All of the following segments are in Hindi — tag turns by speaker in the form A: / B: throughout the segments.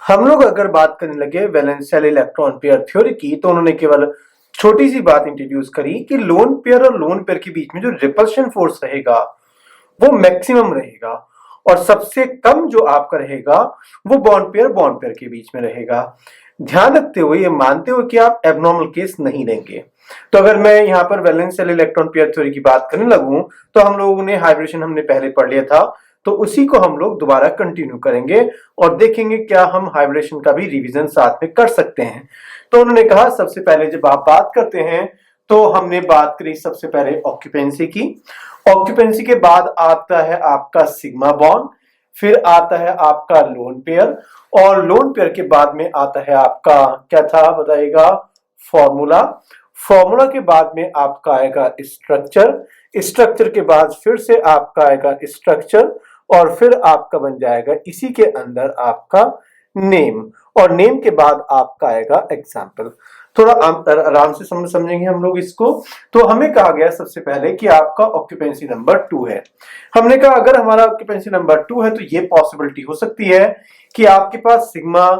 A: हम लोग अगर बात करने लगे valence shell electron pair theory की, तो उन्होंने केवल छोटी सी बात इंट्रोड्यूस करी कि लोन पेयर और लोन पेयर के बीच में जो रिपल्शन फोर्स रहेगा वो मैक्सिमम रहेगा, और सबसे कम जो आपका रहेगा वो बॉन्ड पेयर के बीच में रहेगा। ध्यान रखते हुए, ये मानते हुए कि आप एबनॉर्मल केस नहीं लेंगे। तो अगर मैं यहाँ पर valence shell electron pair theory की बात करने लगूं, तो हम लोगों ने हाइब्रिडेशन हमने पहले पढ़ लिया था, तो उसी को हम लोग दोबारा कंटिन्यू करेंगे और देखेंगे क्या हम हाइब्रिडेशन का भी रिवीजन साथ में कर सकते हैं। तो उन्होंने कहा सबसे पहले जब आप बात करते हैं तो हमने बात करी सबसे पहले ऑक्यूपेंसी की। ऑक्यूपेंसी के बाद आता है आपका सिग्मा बॉन्ड, फिर आता है आपका लोन पेयर, और लोन पेयर के बाद में आता है आपका क्या था बताइएगा, फॉर्मूला। फॉर्मूला के बाद में आपका आएगा स्ट्रक्चर, स्ट्रक्चर के बाद फिर से आपका आएगा स्ट्रक्चर, और फिर आपका बन जाएगा इसी के अंदर आपका नेम, और नेम के बाद आपका आएगा एग्जाम्पल। थोड़ा आराम से समझेंगे हम लोग इसको। तो हमें कहा गया सबसे पहले कि आपका ऑक्यूपेंसी नंबर 2 है। हमने कहा अगर हमारा ऑक्यूपेंसी नंबर 2 है तो ये पॉसिबिलिटी हो सकती है कि आपके पास सिग्मा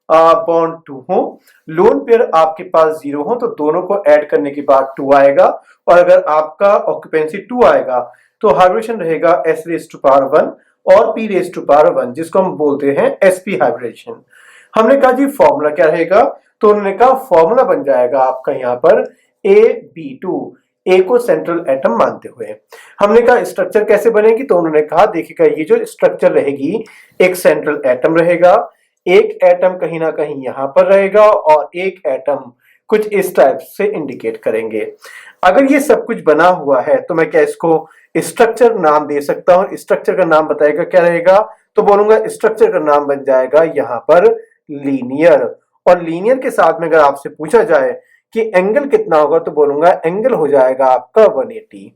A: बॉन्ड 2 हो, लोन पेयर आपके पास 0 हो, तो दोनों को ऐड करने के बाद 2 आएगा, और अगर आपका ऑक्यूपेंसी 2 आएगा तो हाइब्रिडेशन रहेगा s⁻1 और p⁻1, जिसको हम बोलते हैं sp हाइब्रिडेशन। हमने कहा जी फॉर्मूला क्या रहेगा, तो उन्होंने कहा फॉर्मूला बन जाएगा आपका यहाँ पर AB2, ए को सेंट्रल एटम मानते हुए। हमने कहा स्ट्रक्चर कैसे बनेगी, तो उन्होंने कहा देखिएगा ये जो स्ट्रक्चर रहेगी, एक सेंट्रल एटम रहेगा, एक एटम कहीं ना कहीं यहां पर रहेगा, और एक एटम कुछ इस टाइप से इंडिकेट करेंगे। अगर ये सब कुछ बना हुआ है तो मैं क्या इसको स्ट्रक्चर नाम दे सकता हूं। स्ट्रक्चर का नाम बताएगा क्या रहेगा, तो बोलूंगा स्ट्रक्चर का नाम बन जाएगा यहां पर लीनियर, और लीनियर के साथ में अगर आपसे पूछा जाए कि एंगल कितना होगा, तो बोलूंगा एंगल हो जाएगा आपका 180।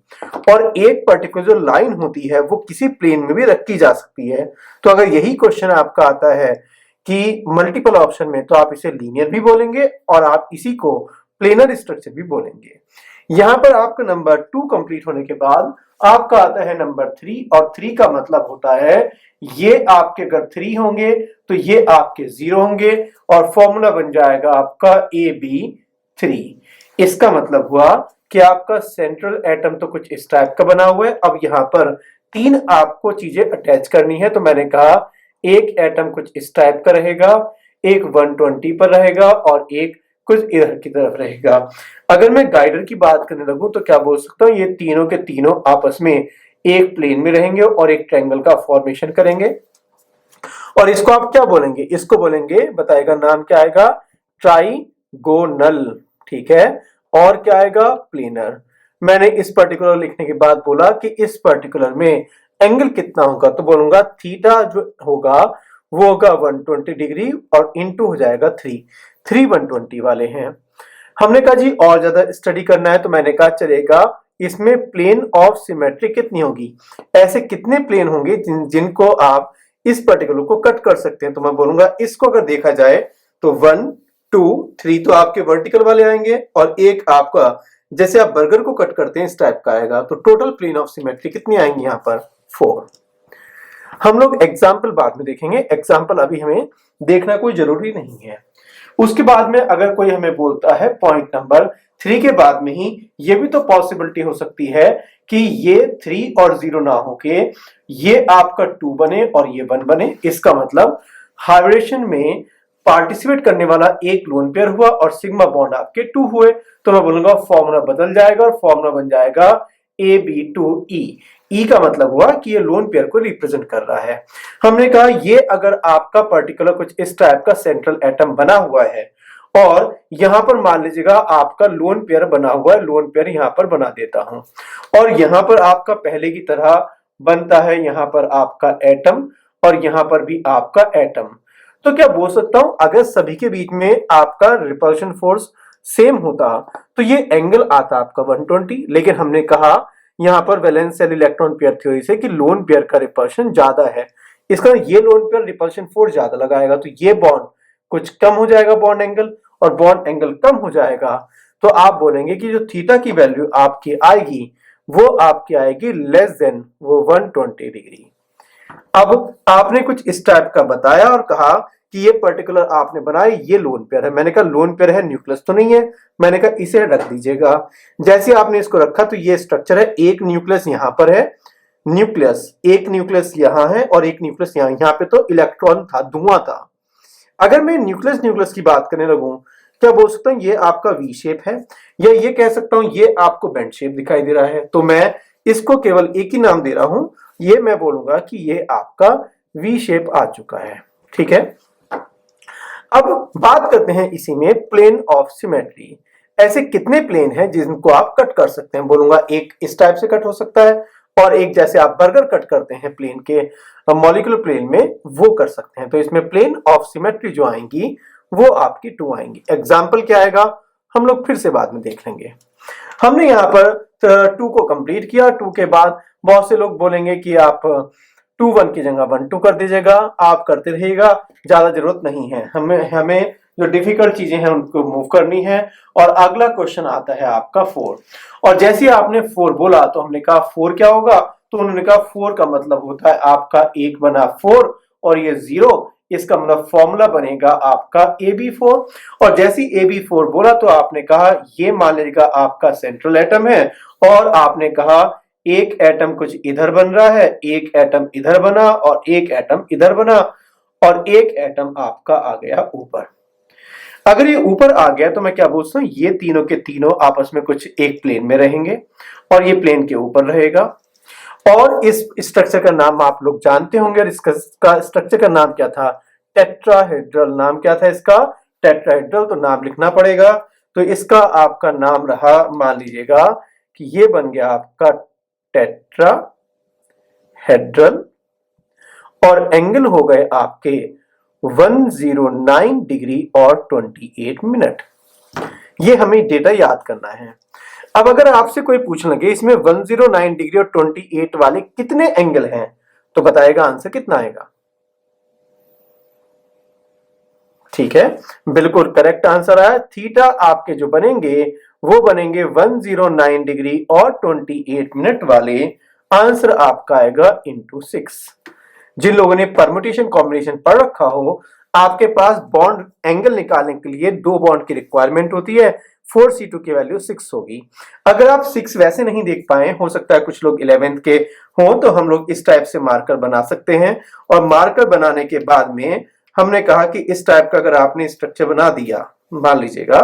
A: और एक पर्टिकुलर जो लाइन होती है वो किसी प्लेन में भी रखी जा सकती है। तो अगर यही क्वेश्चन आपका आता है कि मल्टीपल ऑप्शन में, तो आप इसे लीनियर भी बोलेंगे और आप इसी को प्लेनर स्ट्रक्चर भी बोलेंगे। यहां पर आपका नंबर 2 कंप्लीट होने के बाद आपका आता है नंबर 3, और 3 का मतलब होता है ये आपके अगर 3 होंगे तो ये आपके 0 होंगे, और फॉर्मूला बन जाएगा आपका AB3। इसका मतलब हुआ कि आपका सेंट्रल एटम तो कुछ इस टाइप का बना हुआ है। अब यहां पर 3 आपको चीजें अटैच करनी है, तो मैंने कहा एक एटम कुछ इस टाइप का रहेगा, एक 120 पर रहेगा, और एक कुछ इधर की तरफ रहेगा। अगर मैं गाइडर की बात करने लगूं तो क्या बोल सकता हूं, ये तीनों के तीनों आपस में एक प्लेन में रहेंगे और एक ट्रायंगल का फॉर्मेशन करेंगे। और इसको आप क्या बोलेंगे, इसको बोलेंगे बताएगा नाम क्या आएगा, ट्राइगोनल, ठीक है। और क्या आएगा, प्लेनर। मैंने इस पर्टिकुलर लिखने के बाद बोला कि इस पर्टिकुलर में एंगल कितना होगा, तो बोलूंगा थीटा जो होगा वो होगा 120 डिग्री, और इनटू हो जाएगा 3 120 वाले हैं। हमने कहा जी और ज्यादा स्टडी करना है, तो मैंने कहा चलेगा इसमें प्लेन ऑफ सिमेट्री कितनी होगी, ऐसे कितने प्लेन होंगे जिनको आप इस पर्टिकुलर को कट कर सकते हैं। तो मैं बोलूंगा इसको अगर देखा जाए तो 1 2 3 तो आपके वर्टिकल वाले आएंगे, और एक आपका जैसे आप बर्गर को कट करते हैं इस टाइप का आएगा। तो टोटल प्लेन ऑफ सिमेट्री कितनी आएंगी यहाँ पर, 4। हम लोग एग्जाम्पल बाद में देखेंगे, एग्जाम्पल अभी हमें देखना कोई जरूरी नहीं है। उसके बाद में अगर कोई हमें बोलता है पॉइंट नंबर 3 के बाद में ही, ये भी तो पॉसिबिलिटी हो सकती है कि ये 3 और 0 ना होके ये आपका 2 बने और ये 1 बने। इसका मतलब हाइब्रिडेशन में पार्टिसिपेट करने वाला एक लोन पेयर हुआ और सिग्मा बॉन्ड आपके 2 हुए, तो मैं बोलूंगा फॉर्मूला बदल जाएगा और फॉर्मूला बन जाएगा AB2E। ई का मतलब हुआ कि ये लोन पेयर को रिप्रेजेंट कर रहा है। हमने कहा ये अगर आपका पर्टिकुलर कुछ इस टाइप का सेंट्रल एटम बना हुआ है, और यहां पर मान लीजिएगा आपका लोन पेयर बना हुआ है, लोन पेयर यहां पर बना देता हूं, और यहां पर आपका पहले की तरह बनता है यहां पर आपका एटम, और यहां पर भी आपका एटम। तो क्या बोल सकता हूं, अगर सभी के बीच में आपका रिपल्शन फोर्स सेम होता तो ये एंगल आता आपका 120, लेकिन हमने कहा यहां पर valence shell electron pair theory से कि लोन पेयर का रिपल्शन ज्यादा है, इसका ये लोन पेयर रिपल्शन फोर्स ज्यादा लगाएगा, तो ये बॉन्ड कुछ कम हो जाएगा बॉन्ड एंगल, और बॉन्ड एंगल कम हो जाएगा, तो आप बोलेंगे कि जो थीटा की वैल्यू आपकी आएगी वो आपकी आएगी लेस देन वो 120 डिग्री। अब आपने कुछ इस टाइप का बताया और कहा कि ये पर्टिकुलर आपने बनाया ये लोन पेयर है। मैंने कहा लोन पेयर है, न्यूक्लियस तो नहीं है। मैंने कहा इसे रख दीजिएगा। जैसे आपने इसको रखा तो ये स्ट्रक्चर है, एक न्यूक्लियस यहां पर है, न्यूक्लियस एक न्यूक्लियस यहां है और एक न्यूक्लियस यहां पे तो इलेक्ट्रॉन था, धुआं था। अगर मैं न्यूक्लियस न्यूक्लियस की बात करने लगूं, क्या बोल सकता हूं ये आपका वी शेप है, या ये कह सकता हूं ये आपको बेंड शेप दिखाई दे रहा है। तो मैं इसको केवल एक ही नाम दे रहा हूं, ये मैं बोलूंगा कि ये आपका वी शेप आ चुका है। ठीक है, अब बात करते हैं इसी में प्लेन ऑफ सिमेट्री। ऐसे कितने प्लेन हैं जिनको आप कट कर सकते हैं? बोलूंगा एक इस टाइप से कट हो सकता है, और एक जैसे आप बर्गर कट करते हैं प्लेन के मॉलिक्यूलर प्लेन में, वो कर सकते हैं। तो इसमें प्लेन ऑफ सिमेट्री जो आएंगी वो आपकी 2 आएंगी। एग्जाम्पल क्या आएगा हम लोग फिर से बाद में देख लेंगे। हमने यहाँ पर 2 को कंप्लीट किया। 2 के बाद बहुत से लोग बोलेंगे कि आप 2 1 की जगह 1 2 कर दीजिएगा, आप करते रहिएगा, ज्यादा जरूरत नहीं है। हमें जो डिफिकल्ट चीजें हैं उनको मूव करनी है। और अगला क्वेश्चन आता है आपका 4। और जैसे ही आपने 4 बोला तो हमने कहा 4 क्या होगा, तो उन्होंने कहा 4 का मतलब होता है आपका 1 बना 4 और ये 0, इसका मतलब फॉर्मूला बनेगा आपका AB4। और जैसे ही AB4 बोला तो आपने कहा ये मान लीजिएगा आपका सेंट्रल एटम है, और आपने कहा एक एटम कुछ इधर बन रहा है, एक एटम इधर बना और एक एटम इधर बना, और एक एटम आपका आ गया ऊपर। अगर ये ऊपर आ गया तो मैं क्या बोलता हूं, ये तीनों के तीनों आपस में कुछ एक प्लेन में रहेंगे और ये प्लेन के ऊपर रहेगा। और इस स्ट्रक्चर का नाम आप लोग जानते होंगे, और इसका स्ट्रक्चर का नाम क्या था, टेट्राहेड्रल। नाम क्या था इसका, टेट्राहेड्रल। तो नाम लिखना पड़ेगा। तो इसका आपका नाम रहा, मान लीजिएगा कि ये बन गया आपका टेट्राहेड्रल, और एंगल हो गए आपके 109 डिग्री और 28 मिनट। ये हमें डेटा याद करना है। अब अगर आपसे कोई पूछ लगे इसमें 109 डिग्री और 28 वाले कितने एंगल हैं, तो बताएगा आंसर कितना आएगा। ठीक है, बिल्कुल करेक्ट आंसर आया। थीटा आपके जो बनेंगे वो बनेंगे 109 डिग्री और 28 मिनट वाले। आंसर आपका आएगा इंटू 6। जिन लोगों ने परमुटेशन कॉम्बिनेशन पढ़ रखा हो, आपके पास बॉन्ड एंगल निकालने के लिए 2 बॉन्ड की रिक्वायरमेंट होती है। 4C2 की वैल्यू 6 होगी। अगर आप 6 वैसे नहीं देख पाए, हो सकता है कुछ लोग 11th के हों, तो हम लोग इस टाइप से मार्कर बना सकते हैं। और मार्कर बनाने के बाद में हमने कहा कि इस टाइप का अगर आपने स्ट्रक्चर बना दिया, मान लीजिएगा,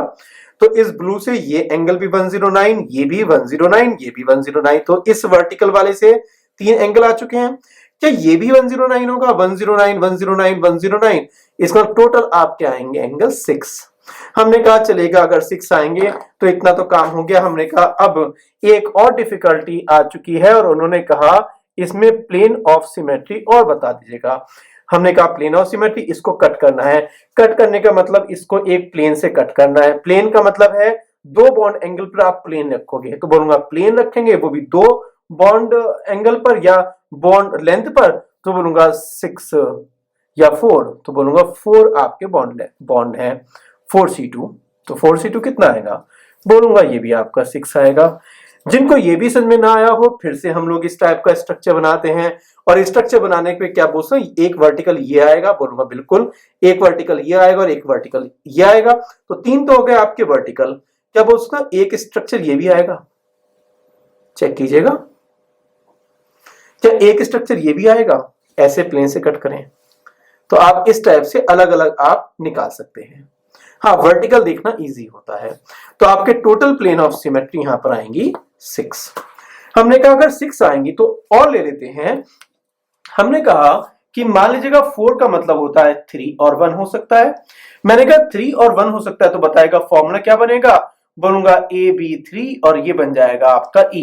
A: तो इस ब्लू से ये एंगल भी 109, ये भी 109, ये भी 109, तो इस वर्टिकल वाले से 3 एंगल आ चुके हैं। क्या ये भी 109 होगा? 109 109 109, इसका टोटल आपके आएंगे एंगल 6। हमने कहा चलेगा, अगर 6 आएंगे तो इतना तो काम हो गया। हमने कहा अब एक और डिफिकल्टी आ चुकी है, और उन्होंने कहा इसमें प्लेन ऑफ सिमेट्री और बता दीजिएगा। हमने कहा प्लेन ऑफ सिमेट्री, इसको कट करना है। कट करने का मतलब इसको एक प्लेन से कट करना है। प्लेन का मतलब है 2 बॉन्ड एंगल पर आप प्लेन रखोगे, तो बोलूंगा प्लेन रखेंगे, वो भी 2 बॉन्ड एंगल पर या बॉन्ड लेंथ पर, तो बोलूंगा 6 या 4, तो बोलूंगा 4 आपके बॉन्ड है 4C2। तो 4C2 कितना आएगा, बोलूंगा ये भी आपका 6 आएगा। जिनको ये भी समझ में ना आया हो, फिर से हम लोग इस टाइप का स्ट्रक्चर बनाते हैं। और स्ट्रक्चर बनाने पे क्या बोलते हैं, एक वर्टिकल ये आएगा, बोलूंगा बिल्कुल एक वर्टिकल ये आएगा और एक वर्टिकल ये आएगा, तो 3 तो हो गए आपके वर्टिकल। क्या बोलते हैं, एक स्ट्रक्चर ये भी आएगा, चेक कीजिएगा, क्या एक स्ट्रक्चर ये भी आएगा? ऐसे प्लेन से कट करें तो आप इस टाइप से अलग अलग आप निकाल सकते हैं। हाँ, वर्टिकल देखना इजी होता है। तो आपके टोटल प्लेन ऑफ सिमेट्री यहां पर आएंगी 6। हमने कहा अगर 6 आएंगी तो और ले लेते हैं। हमने कहा कि मान लीजिएगा 4 का मतलब होता है 3 और 1 हो सकता है। मैंने कहा 3 और 1 हो सकता है, तो बताएगा फॉर्मूला क्या बनेगा, बोलूंगा AB3 और ये बन जाएगा आपका E।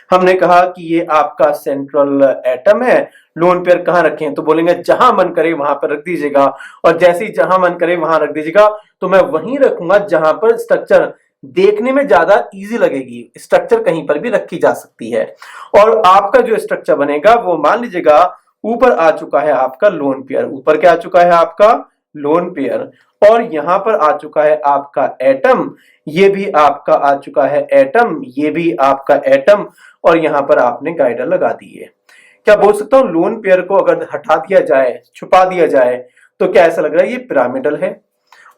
A: हमने कहा कि ये आपका सेंट्रल एटम है। लोन पेयर कहां रखें, तो बोलेंगे जहां मन करे वहां पर रख दीजिएगा, और जैसे ही जहां मन करे वहां रख दीजिएगा। तो मैं वहीं रखूंगा जहां पर स्ट्रक्चर देखने में ज्यादा इजी लगेगी। स्ट्रक्चर कहीं पर भी रखी जा सकती है। और आपका जो स्ट्रक्चर बनेगा वो मान लीजिएगा ऊपर आ चुका है आपका लोन पेयर। ऊपर क्या आ चुका है आपका लोन पेयर, और यहां पर आ चुका है आपका एटम, ये भी आपका आ चुका है एटम, ये भी आपका एटम, और यहां पर आपने गाइडर लगा दी है। क्या बोल सकता हूं, लोन पेयर को अगर हटा दिया जाए, छुपा दिया जाए, तो क्या ऐसा लग रहा है ये पिरामिडल है?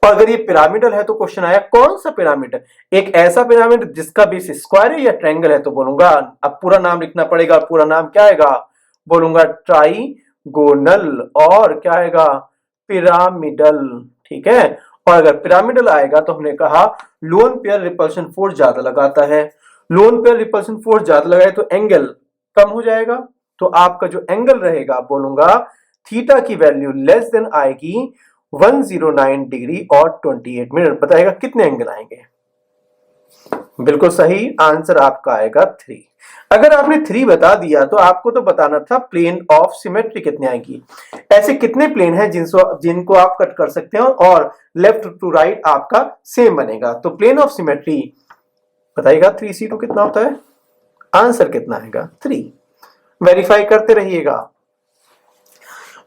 A: और अगर ये पिरामिडल है तो क्वेश्चन आया कौन सा पिरामिड? एक ऐसा पिरामिड जिसका बेस स्क्वायर है या ट्रायंगल है, तो बोलूंगा अब पूरा नाम लिखना पड़ेगा। पूरा नाम क्या आएगा? बोलूंगा ट्राइगोनल, और क्या आएगा? पिरामिडल। ठीक है। और अगर पिरामिडल आएगा तो हमने कहा लोन पेयर रिपल्शन फोर्स ज्यादा लगाता है। लोन पेयर रिपल्शन फोर्स ज्यादा लगाए तो एंगल कम हो जाएगा। तो आपका जो एंगल रहेगा बोलूंगा थीटा की वैल्यू लेस देन आएगी 109 डिग्री और 28 मिनट। बताएगा कितने एंगल आएंगे? बिल्कुल सही आंसर आपका आएगा 3। अगर आपने 3 बता दिया तो आपको तो बताना था प्लेन ऑफ सिमेट्री कितने आएगी। ऐसे कितने प्लेन हैं जिनको आप कट कर सकते हो और लेफ्ट टू राइट आपका सेम बनेगा। तो प्लेन ऑफ सिमेट्री बताइएगा 3c2 कितना होता है? आंसर कितना आएगा? 3। वेरीफाई करते रहिएगा।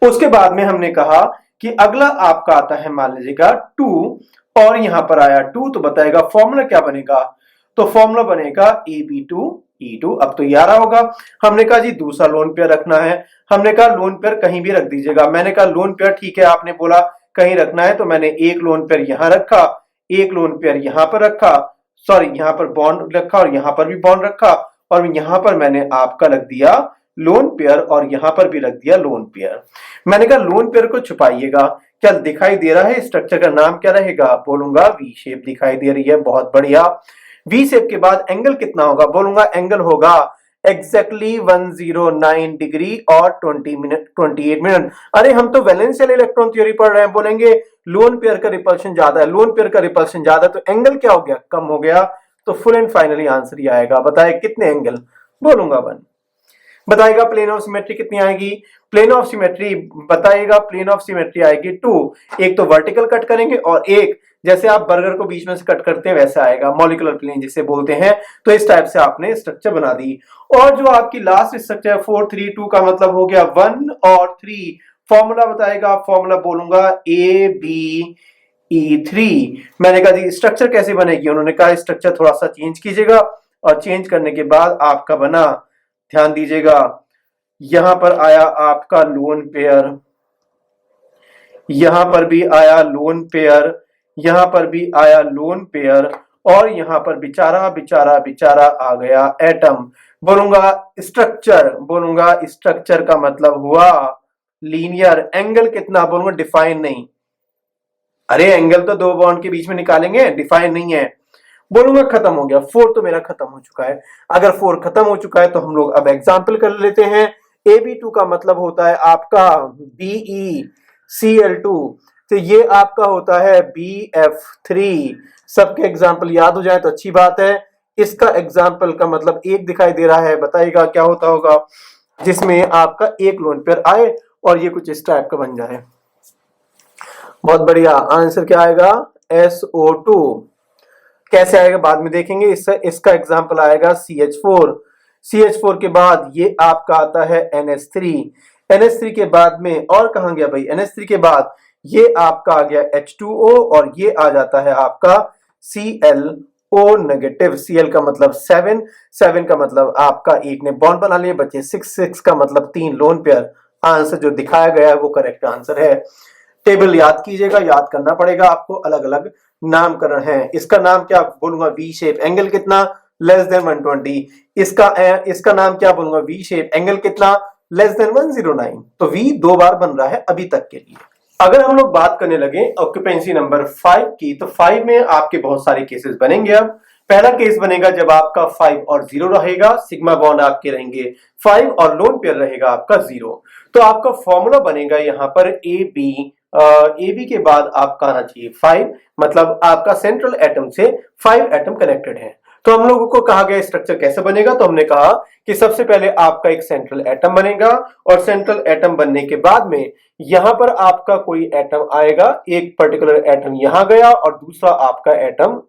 A: उसके बाद में हमने कहा कि अगला आपका आता है, मान लीजिएगा 2 और यहां पर आया 2, तो बताएगा फॉर्मूला क्या बनेगा? तो फॉर्मूला बनेगा AB2E2। अब तो ये आ रहा होगा। हमने कहा जी दूसरा लोन पेयर रखना है। हमने कहा लोन पेयर कहीं भी रख दीजिएगा। मैंने कहा लोन पेयर ठीक है, आपने बोला कहीं रखना है तो मैंने एक लोन पेयर यहां रखा, एक लोन पेयर यहां पर रखा, सॉरी यहां पर बॉन्ड रखा और यहां पर भी बॉन्ड रखा, और यहां पर मैंने आपका रख दिया लोन पेयर और यहां पर भी रख दिया लोन पेयर। मैंने कहा लोन पेयर को छुपाइएगा। क्या दिखाई दे रहा है? स्ट्रक्चर का नाम क्या रहेगा? बोलूंगा वी शेप दिखाई दे रही है। बहुत बढ़िया। वी शेप के बाद एंगल कितना होगा? बोलूंगा एंगल होगा एग्जैक्टली 109 डिग्री और 28 मिनट। अरे हम तो वैलेंशियल इलेक्ट्रॉन थ्योरी पढ़ रहे हैं। बोलेंगे लोन पेयर का रिपल्शन ज्यादा है, लोन पेयर का रिपल्शन ज्यादा, तो एंगल क्या हो गया? कम हो गया। तो फुल एंड फाइनली आंसर ही आएगा। बताए कितने एंगल? बोलूंगा 1। बताएगा प्लेन ऑफ सिमेट्री कितनी आएगी? प्लेन ऑफ सिमेट्री बताइएगा, प्लेन ऑफ सिमेट्री आएगी 2। एक तो वर्टिकल कट करेंगे और एक जैसे आप बर्गर को बीच में से कट करते हैं वैसा आएगा, मॉलिक्यूलर प्लेन जिसे बोलते हैं। तो इस टाइप से आपने स्ट्रक्चर बना दी। और जो आपकी लास्ट स्ट्रक्चर 4 3 2 का मतलब हो गया 1 और 3। फॉर्मूला बताएगा, फॉर्मूला बोलूंगा ABE3। मैंने कहा जी स्ट्रक्चर कैसे बनेगी? उन्होंने कहा स्ट्रक्चर थोड़ा सा चेंज कीजिएगा, और चेंज करने के बाद आपका बना, ध्यान दीजिएगा, यहां पर आया आपका लोन पेयर, यहां पर भी आया लोन पेयर, यहां पर भी आया लोन पेयर, और यहां पर बेचारा बेचारा बेचारा आ गया एटम। बोलूंगा स्ट्रक्चर, बोलूंगा स्ट्रक्चर का मतलब हुआ लीनियर। एंगल कितना? बोलूंगा डिफाइन नहीं। अरे एंगल तो 2 बॉन्ड के बीच में निकालेंगे, डिफाइन नहीं है। बोलूंगा खत्म हो गया। 4 तो मेरा खत्म हो चुका है। अगर 4 खत्म हो चुका है तो हम लोग अब एग्जाम्पल कर लेते हैं। AB2 का मतलब होता है आपका BeCl2, तो ये आपका होता है BF3। सबके एग्जाम्पल याद हो जाए तो अच्छी बात है। इसका एग्जाम्पल का मतलब एक दिखाई दे रहा है। बताइएगा क्या होता होगा जिसमें आपका एक लोन पेयर आए और ये कुछ इस टाइप का बन जाए। बहुत बढ़िया। आंसर क्या आएगा? SO2। कैसे आएगा बाद में देखेंगे। इसका एग्जाम्पल आएगा CH4। CH4 के बाद ये आपका आता है NH3। NH3 के बाद में और कहां गया भाई? NH3 के बाद ये आपका आ गया H2O, और ये आ जाता है आपका ClO नेगेटिव। Cl का मतलब 7, 7 का मतलब आपका एक ने बॉन्ड बना लिए, बचे 6, 6 का मतलब 3 लोन पेयर। आंसर जो दिखाया गया है वो करेक्ट आंसर है। टेबल याद कीजिएगा, याद करना पड़ेगा आपको। अलग अलग नामकरण है। इसका नाम क्या बोलूंगा? V shape. एंगल कितना? Less than 120। इसका नाम क्या बोलूंगा? V shape. एंगल कितना? Less than 109। तो वी 2 बार बन रहा है अभी तक के लिए। अगर हम लोग बात करने लगे ऑक्यूपेंसी नंबर 5 की, तो 5 में आपके बहुत सारे केसेस बनेंगे। अब पहला केस बनेगा जब आपका 5 और 0 रहेगा, सिग्मा बॉन्ड आपके रहेंगे 5 और लोन पेयर रहेगा आपका 0। तो आपका फॉर्मूला बनेगा यहां पर AB के बाद आपका आना चाहिए 5, मतलब आपका सेंट्रल एटम से 5 एटम कनेक्टेड है। तो हम लोगों को कहा गया स्ट्रक्चर कैसे बनेगा, तो हमने कहा कि सबसे पहले आपका एक सेंट्रल एटम बनेगा, और सेंट्रल एटम बनने के बाद में यहां पर आपका कोई एटम आएगा, एक पर्टिकुलर एटम यहां गया और दूसरा आपका एटम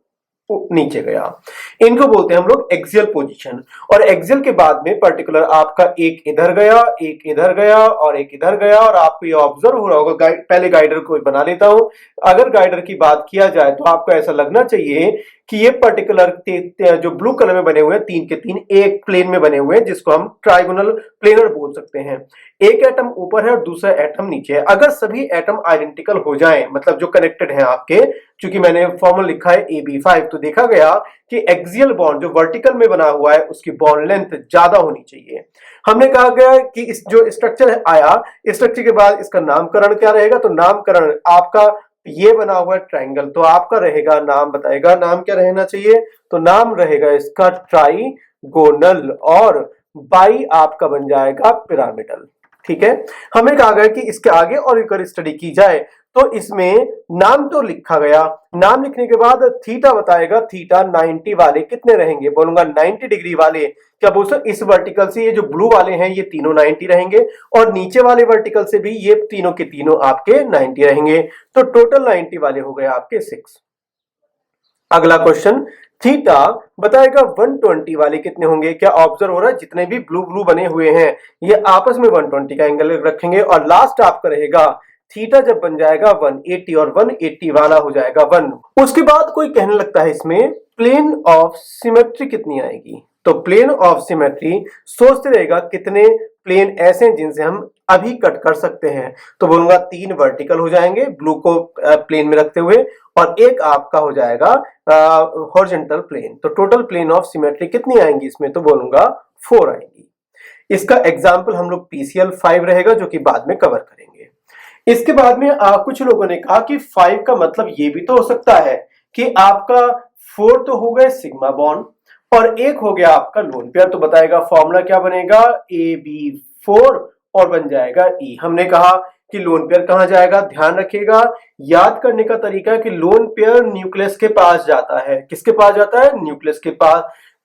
A: नीचे गया। इनको बोलते हैं हम लोग एक्सियल पोजीशन। और एक्सियल के बाद में पर्टिकुलर आपका एक इधर गया, एक इधर गया और एक इधर गया, और आपको ये ऑब्जर्व हो रहा होगा। पहले गाइडर को बना लेता हूं। अगर गाइडर की बात किया जाए तो आपको ऐसा लगना चाहिए कि ये पर्टिकुलर जो ब्लू कलर में बने हुए हैं तीन के तीन एक प्लेन में बने हुए हैं, जिसको हम ट्राइगोनल प्लेनर बोल सकते हैं। एक एटम ऊपर है और दूसरा एटम नीचे है। अगर सभी एटम आइडेंटिकल हो जाएं, मतलब जो कनेक्टेड है आपके, क्योंकि मैंने फॉर्मूला लिखा है AB5, तो देखा गया कि एक्सियल बॉन्ड जो वर्टिकल में बना हुआ है उसकी बॉन्ड लेंथ ज्यादा होनी चाहिए। हमने कहा गया कि इस जो स्ट्रक्चर आया, इस स्ट्रक्चर के बाद इसका नामकरण क्या रहेगा, तो नामकरण आपका ये बना हुआ है ट्राइंगल, तो आपका रहेगा, नाम बताएगा, नाम क्या रहना चाहिए, तो नाम रहेगा इसका ट्राइगोनल, और बाई आपका बन जाएगा पिरामिडल। ठीक है, हमें कहा गया कि इसके आगे और एक स्टडी की जाए तो इसमें नाम तो लिखा गया, नाम लिखने के बाद थीटा बताएगा, थीटा 90 वाले कितने रहेंगे, बोलूंगा 90 डिग्री वाले। क्या बोल सकते, इस वर्टिकल से ये जो ब्लू वाले हैं ये तीनों 90 रहेंगे, और नीचे वाले वर्टिकल से भी ये तीनों के तीनों आपके 90 रहेंगे, तो टोटल 90 वाले हो गए आपके 6। अगला क्वेश्चन, थीटा बताएगा 120 वाले कितने होंगे। क्या ऑब्जर्व हो रहा है, जितने भी ब्लू ब्लू बने हुए हैं ये आपस में 120 का एंगल रखेंगे, और लास्ट आपका रहेगा थीटा जब बन जाएगा 180, और 180 वाला हो जाएगा 1। उसके बाद कोई कहने लगता है इसमें प्लेन ऑफ सिमेट्री कितनी आएगी, तो प्लेन ऑफ सिमेट्री सोचते रहेगा कितने प्लेन ऐसे हैं जिनसे हम अभी कट कर सकते हैं, तो बोलूंगा 3 वर्टिकल हो जाएंगे ब्लू को प्लेन में रखते हुए, और एक आपका हो जाएगा हॉरिजॉन्टल प्लेन। तो टोटल प्लेन ऑफ सिमेट्री कितनी आएंगी इसमें, तो बोलूंगा 4 आएंगी। इसका एग्जाम्पल हम लोग PCL 5 रहेगा जो कि बाद में कवर करेंगे। इसके बाद में कुछ लोगों ने कहा कि 5 का मतलब ये भी तो हो सकता है कि आपका 4 तो हो गए सिग्मा बॉन्ड और एक हो गया आपका लोन पेयर, तो बताएगा फॉर्मूला क्या बनेगा, AB4 और बन जाएगा E। हमने कहा कि लोन पेयर कहां जाएगा, ध्यान रखिएगा, याद करने का तरीका है कि लोन पेयर न्यूक्लियस के पास जाता है। किसके पास जाता है, न्यूक्लियस के पास।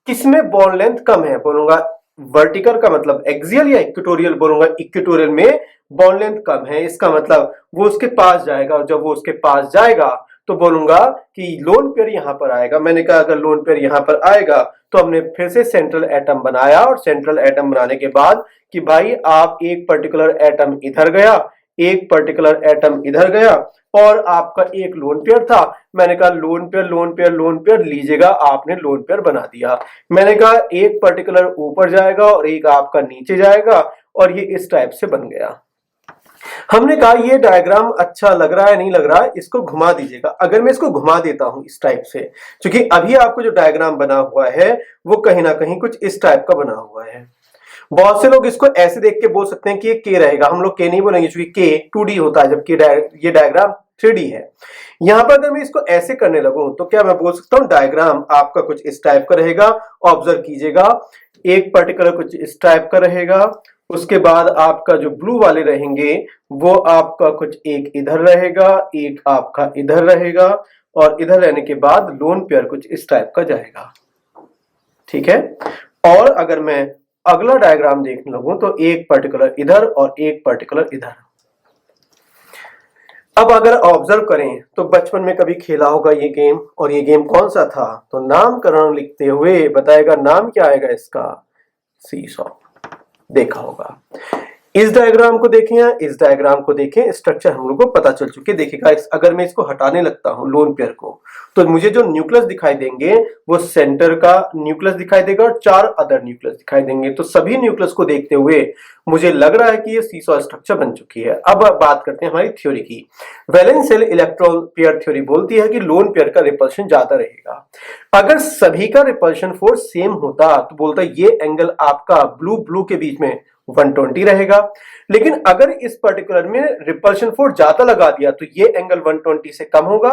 A: किसमें बॉन्ड लेंथ कम है, बोलूंगा वर्टिकल का मतलब एक्सियल या इक्वेटोरियल, बोलूंगा इक्वेटोरियल में बॉन्ड लेंथ कम है, इसका मतलब वो उसके पास जाएगा, और जब वो उसके पास जाएगा तो बोलूंगा कि लोन पेयर यहां पर आएगा। मैंने कहा अगर लोन पेयर यहां पर आएगा तो हमने फिर से सेंट्रल एटम बनाया, और सेंट्रल एटम बनाने के बाद कि भाई आप एक पर्टिकुलर एटम इधर गया, एक पर्टिकुलर एटम इधर गया, और आपका एक लोन पेयर था। मैंने कहा lone pair lone pair lone pair लीजिएगा, आपने लोन पेयर बना दिया। मैंने कहा एक पर्टिकुलर ऊपर जाएगा और एक आपका नीचे जाएगा, और ये इस टाइप से बन गया। हमने कहा ये डायग्राम अच्छा लग रहा है नहीं लग रहा है, इसको घुमा दीजिएगा। अगर मैं इसको घुमा देता हूं इस टाइप से, क्योंकि अभी आपको जो डायग्राम बना हुआ है वो कहीं ना कहीं कुछ इस टाइप का बना हुआ है। बहुत से लोग इसको ऐसे देख के बोल सकते हैं कि ये के रहेगा, हम लोग के नहीं बोलेंगे क्योंकि के 2D होता है, जबकि ये डायग्राम 3D है। यहां पर अगर मैं इसको ऐसे करने लगूं तो क्या मैं बोल सकता हूं डायग्राम आपका कुछ इस टाइप का रहेगा। ऑब्जर्व कीजिएगा, एक पर्टिकुलर कुछ इस टाइप का रहेगा, उसके बाद आपका जो ब्लू वाले रहेंगे वो आपका कुछ एक इधर रहेगा, एक आपका इधर रहेगा, और इधर रहने के बाद लोन पेयर कुछ इस टाइप का जाएगा। ठीक है, और अगर मैं अगला डायग्राम देखने लगूं तो एक पर्टिकुलर इधर और एक पर्टिकुलर इधर। अब अगर ऑब्जर्व करें तो बचपन में कभी खेला होगा ये गेम, और ये गेम कौन सा था, तो नामकरण लिखते हुए बताएगा नाम क्या आएगा इसका, सीसॉ। देखा होगा। इस डायग्राम को देखें या इस डायग्राम को देखें, स्ट्रक्चर हम लोग को पता चल चुके। देखिएगा अगर मैं इसको हटाने लगता हूं लोन पेयर को, तो मुझे जो न्यूक्लियस दिखाई देंगे वो सेंटर का न्यूक्लियस दिखाई देगा और 4 अदर न्यूक्लियस दिखाई देंगे। तो सभी न्यूक्लियस को देखते हुए मुझे लग रहा है कि ये सीसॉ स्ट्रक्चर बन चुकी है। अब बात करते हैं हमारी थ्योरी की। Valence shell electron pair theory बोलती है कि लोन पेयर का रिपल्शन ज्यादा रहेगा। अगर सभी का रिपल्शन फोर्स सेम होता तो बोलता ये एंगल आपका ब्लू ब्लू के बीच में 120 रहेगा, लेकिन अगर इस पर्टिकुलर में रिपल्शन फोर्स ज्यादा लगा दिया तो ये एंगल 120 से कम होगा,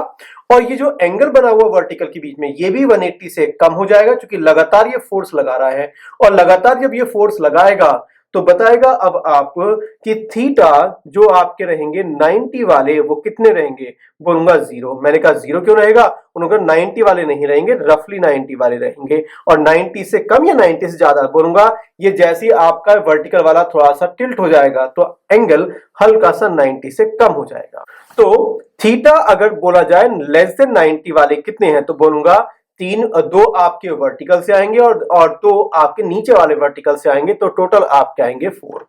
A: और ये जो एंगल बना हुआ वर्टिकल के बीच में ये भी 180 से कम हो जाएगा, क्योंकि लगातार ये फोर्स लगा रहा है। और लगातार जब ये फोर्स लगाएगा तो बताएगा अब आप कि थीटा जो आपके रहेंगे 90 वाले वो कितने रहेंगे, बोलूंगा 0। मैंने कहा 0 क्यों रहेगा, उन्होंने 90 वाले नहीं रहेंगे, रफली 90 वाले रहेंगे, और 90 से कम या 90 से ज्यादा, बोलूंगा ये जैसे आपका वर्टिकल वाला थोड़ा सा टिल्ट हो जाएगा तो एंगल हल्का सा 90 से कम हो जाएगा। तो थीटा अगर बोला जाए लेस देन 90 वाले कितने हैं, तो बोलूंगा दो आपके वर्टिकल से आएंगे और दो आपके नीचे वाले वर्टिकल से आएंगे, तो टोटल आपके आएंगे 4।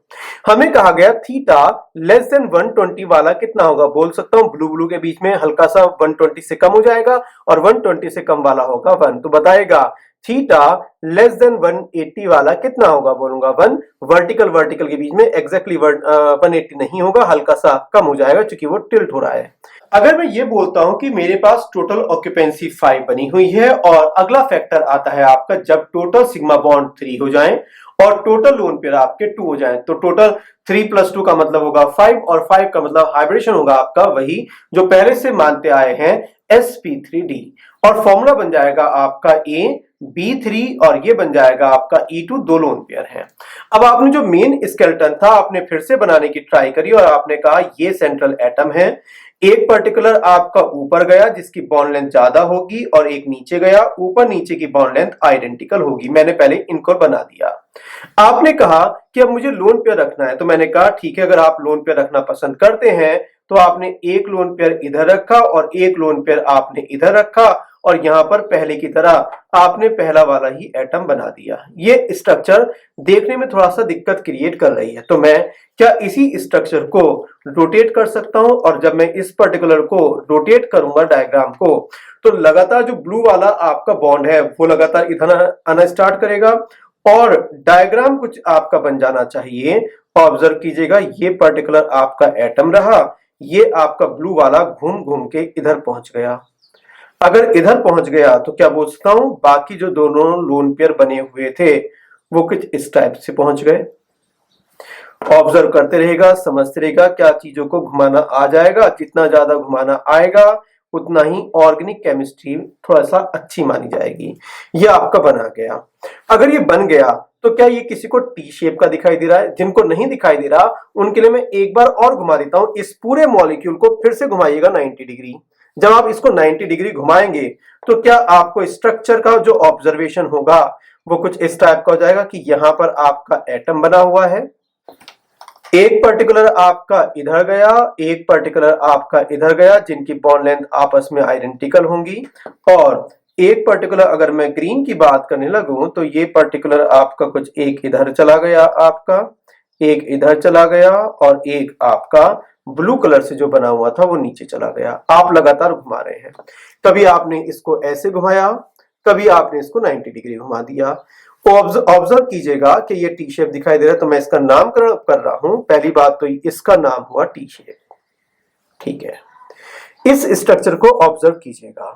A: हमें कहा गया थीटा लेस देन 120 वाला कितना होगा, बोल सकता हूं ब्लू ब्लू के बीच में हल्का सा 120 से कम हो जाएगा और 120 से कम वाला होगा 1, तो बताएगा थीटा लेस देन 180 वाला कितना होगा, बोलूंगा 1। वर्टिकल वर्टिकल के बीच में एग्जैक्टली 180 नहीं होगा, हल्का सा कम हो जाएगा क्योंकि वो टिल्ट हो रहा है। अगर मैं ये बोलता हूं कि मेरे पास टोटल ऑक्यूपेंसी 5 बनी हुई है और अगला फैक्टर आता है आपका जब टोटल सिग्मा बॉन्ड 3 हो जाए और टोटल लोन पेयर आपके 2 हो जाए, तो टोटल 3 + 2 का मतलब होगा 5 और 5 का मतलब हाइब्रिडेशन होगा आपका वही जो पहले से मानते आए हैं sp3d, और फॉर्मूला बन जाएगा आपका AB3 और ये बन जाएगा आपका E2, दो लोन पेयर हैं। अब आपने जो मेन स्केलेटन था आपने फिर से बनाने की ट्राई करी और आपने कहा ये सेंट्रल एटम है, एक पर्टिकुलर आपका ऊपर गया जिसकी बॉन्ड लेंथ ज्यादा होगी और एक नीचे गया, ऊपर नीचे की बॉन्ड लेंथ आइडेंटिकल होगी। मैंने पहले इनको बना दिया। आपने कहा कि अब मुझे लोन पेयर रखना है, तो मैंने कहा ठीक है, अगर आप लोन पेयर रखना पसंद करते हैं तो आपने एक लोन पेयर इधर रखा और एक लोन पेयर आपने इधर रखा और यहां पर पहले की तरह आपने पहला वाला ही एटम बना दिया। ये स्ट्रक्चर देखने में थोड़ा सा दिक्कत क्रिएट कर रही है, तो मैं क्या इसी स्ट्रक्चर को रोटेट कर सकता हूं, और जब मैं इस पर्टिकुलर को रोटेट करूंगा डायग्राम को, तो लगातार जो ब्लू वाला आपका बॉन्ड है वो लगातार इधर आना स्टार्ट करेगा और डायग्राम कुछ आपका बन जाना चाहिए। ऑब्जर्व कीजिएगा, ये पर्टिकुलर आपका एटम रहा, ये आपका ब्लू वाला घूम घूम के इधर पहुंच गया। अगर इधर पहुंच गया तो क्या बोल सकता हूं, बाकी जो दोनों लोन पेयर बने हुए थे वो कुछ इस टाइप से पहुंच गए। ऑब्जर्व करते रहेगा, समझते रहेगा, क्या चीजों को घुमाना आ जाएगा। जितना ज्यादा घुमाना आएगा उतना ही ऑर्गेनिक केमिस्ट्री थोड़ा सा अच्छी मानी जाएगी। ये आपका बना गया। अगर ये बन गया तो क्या ये किसी को टी शेप का दिखाई दे रहा है? जिनको नहीं दिखाई दे रहा उनके लिए मैं एक बार और घुमा देता हूं। इस पूरे मॉलिक्यूल को फिर से घुमाइएगा 90 डिग्री। जब आप इसको 90 डिग्री घुमाएंगे तो क्या आपको स्ट्रक्चर का जो ऑब्जर्वेशन होगा वो कुछ इस टाइप का हो जाएगा कि यहां पर आपका एटम बना हुआ है, एक पर्टिकुलर आपका इधर गया, एक पर्टिकुलर आपका इधर गया, जिनकी बॉन्ड लेंथ आपस में आइडेंटिकल होंगी, और एक पर्टिकुलर अगर मैं ग्रीन की बात करने लगूं तो ये पर्टिकुलर आपका कुछ एक इधर चला गया, आपका एक इधर चला गया और एक आपका ब्लू कलर से जो बना हुआ था वो नीचे चला गया। आप लगातार घुमा रहे हैं, कभी आपने इसको ऐसे घुमाया, कभी आपने इसको 90 डिग्री घुमा दिया। ऑब्जर्व कीजिएगा कि ये टी शेप दिखाई दे रहा है, तो मैं इसका नामकरण कर रहा हूं। पहली बात तो इसका नाम हुआ टी शेप, ठीक है। इस स्ट्रक्चर को ऑब्जर्व कीजिएगा,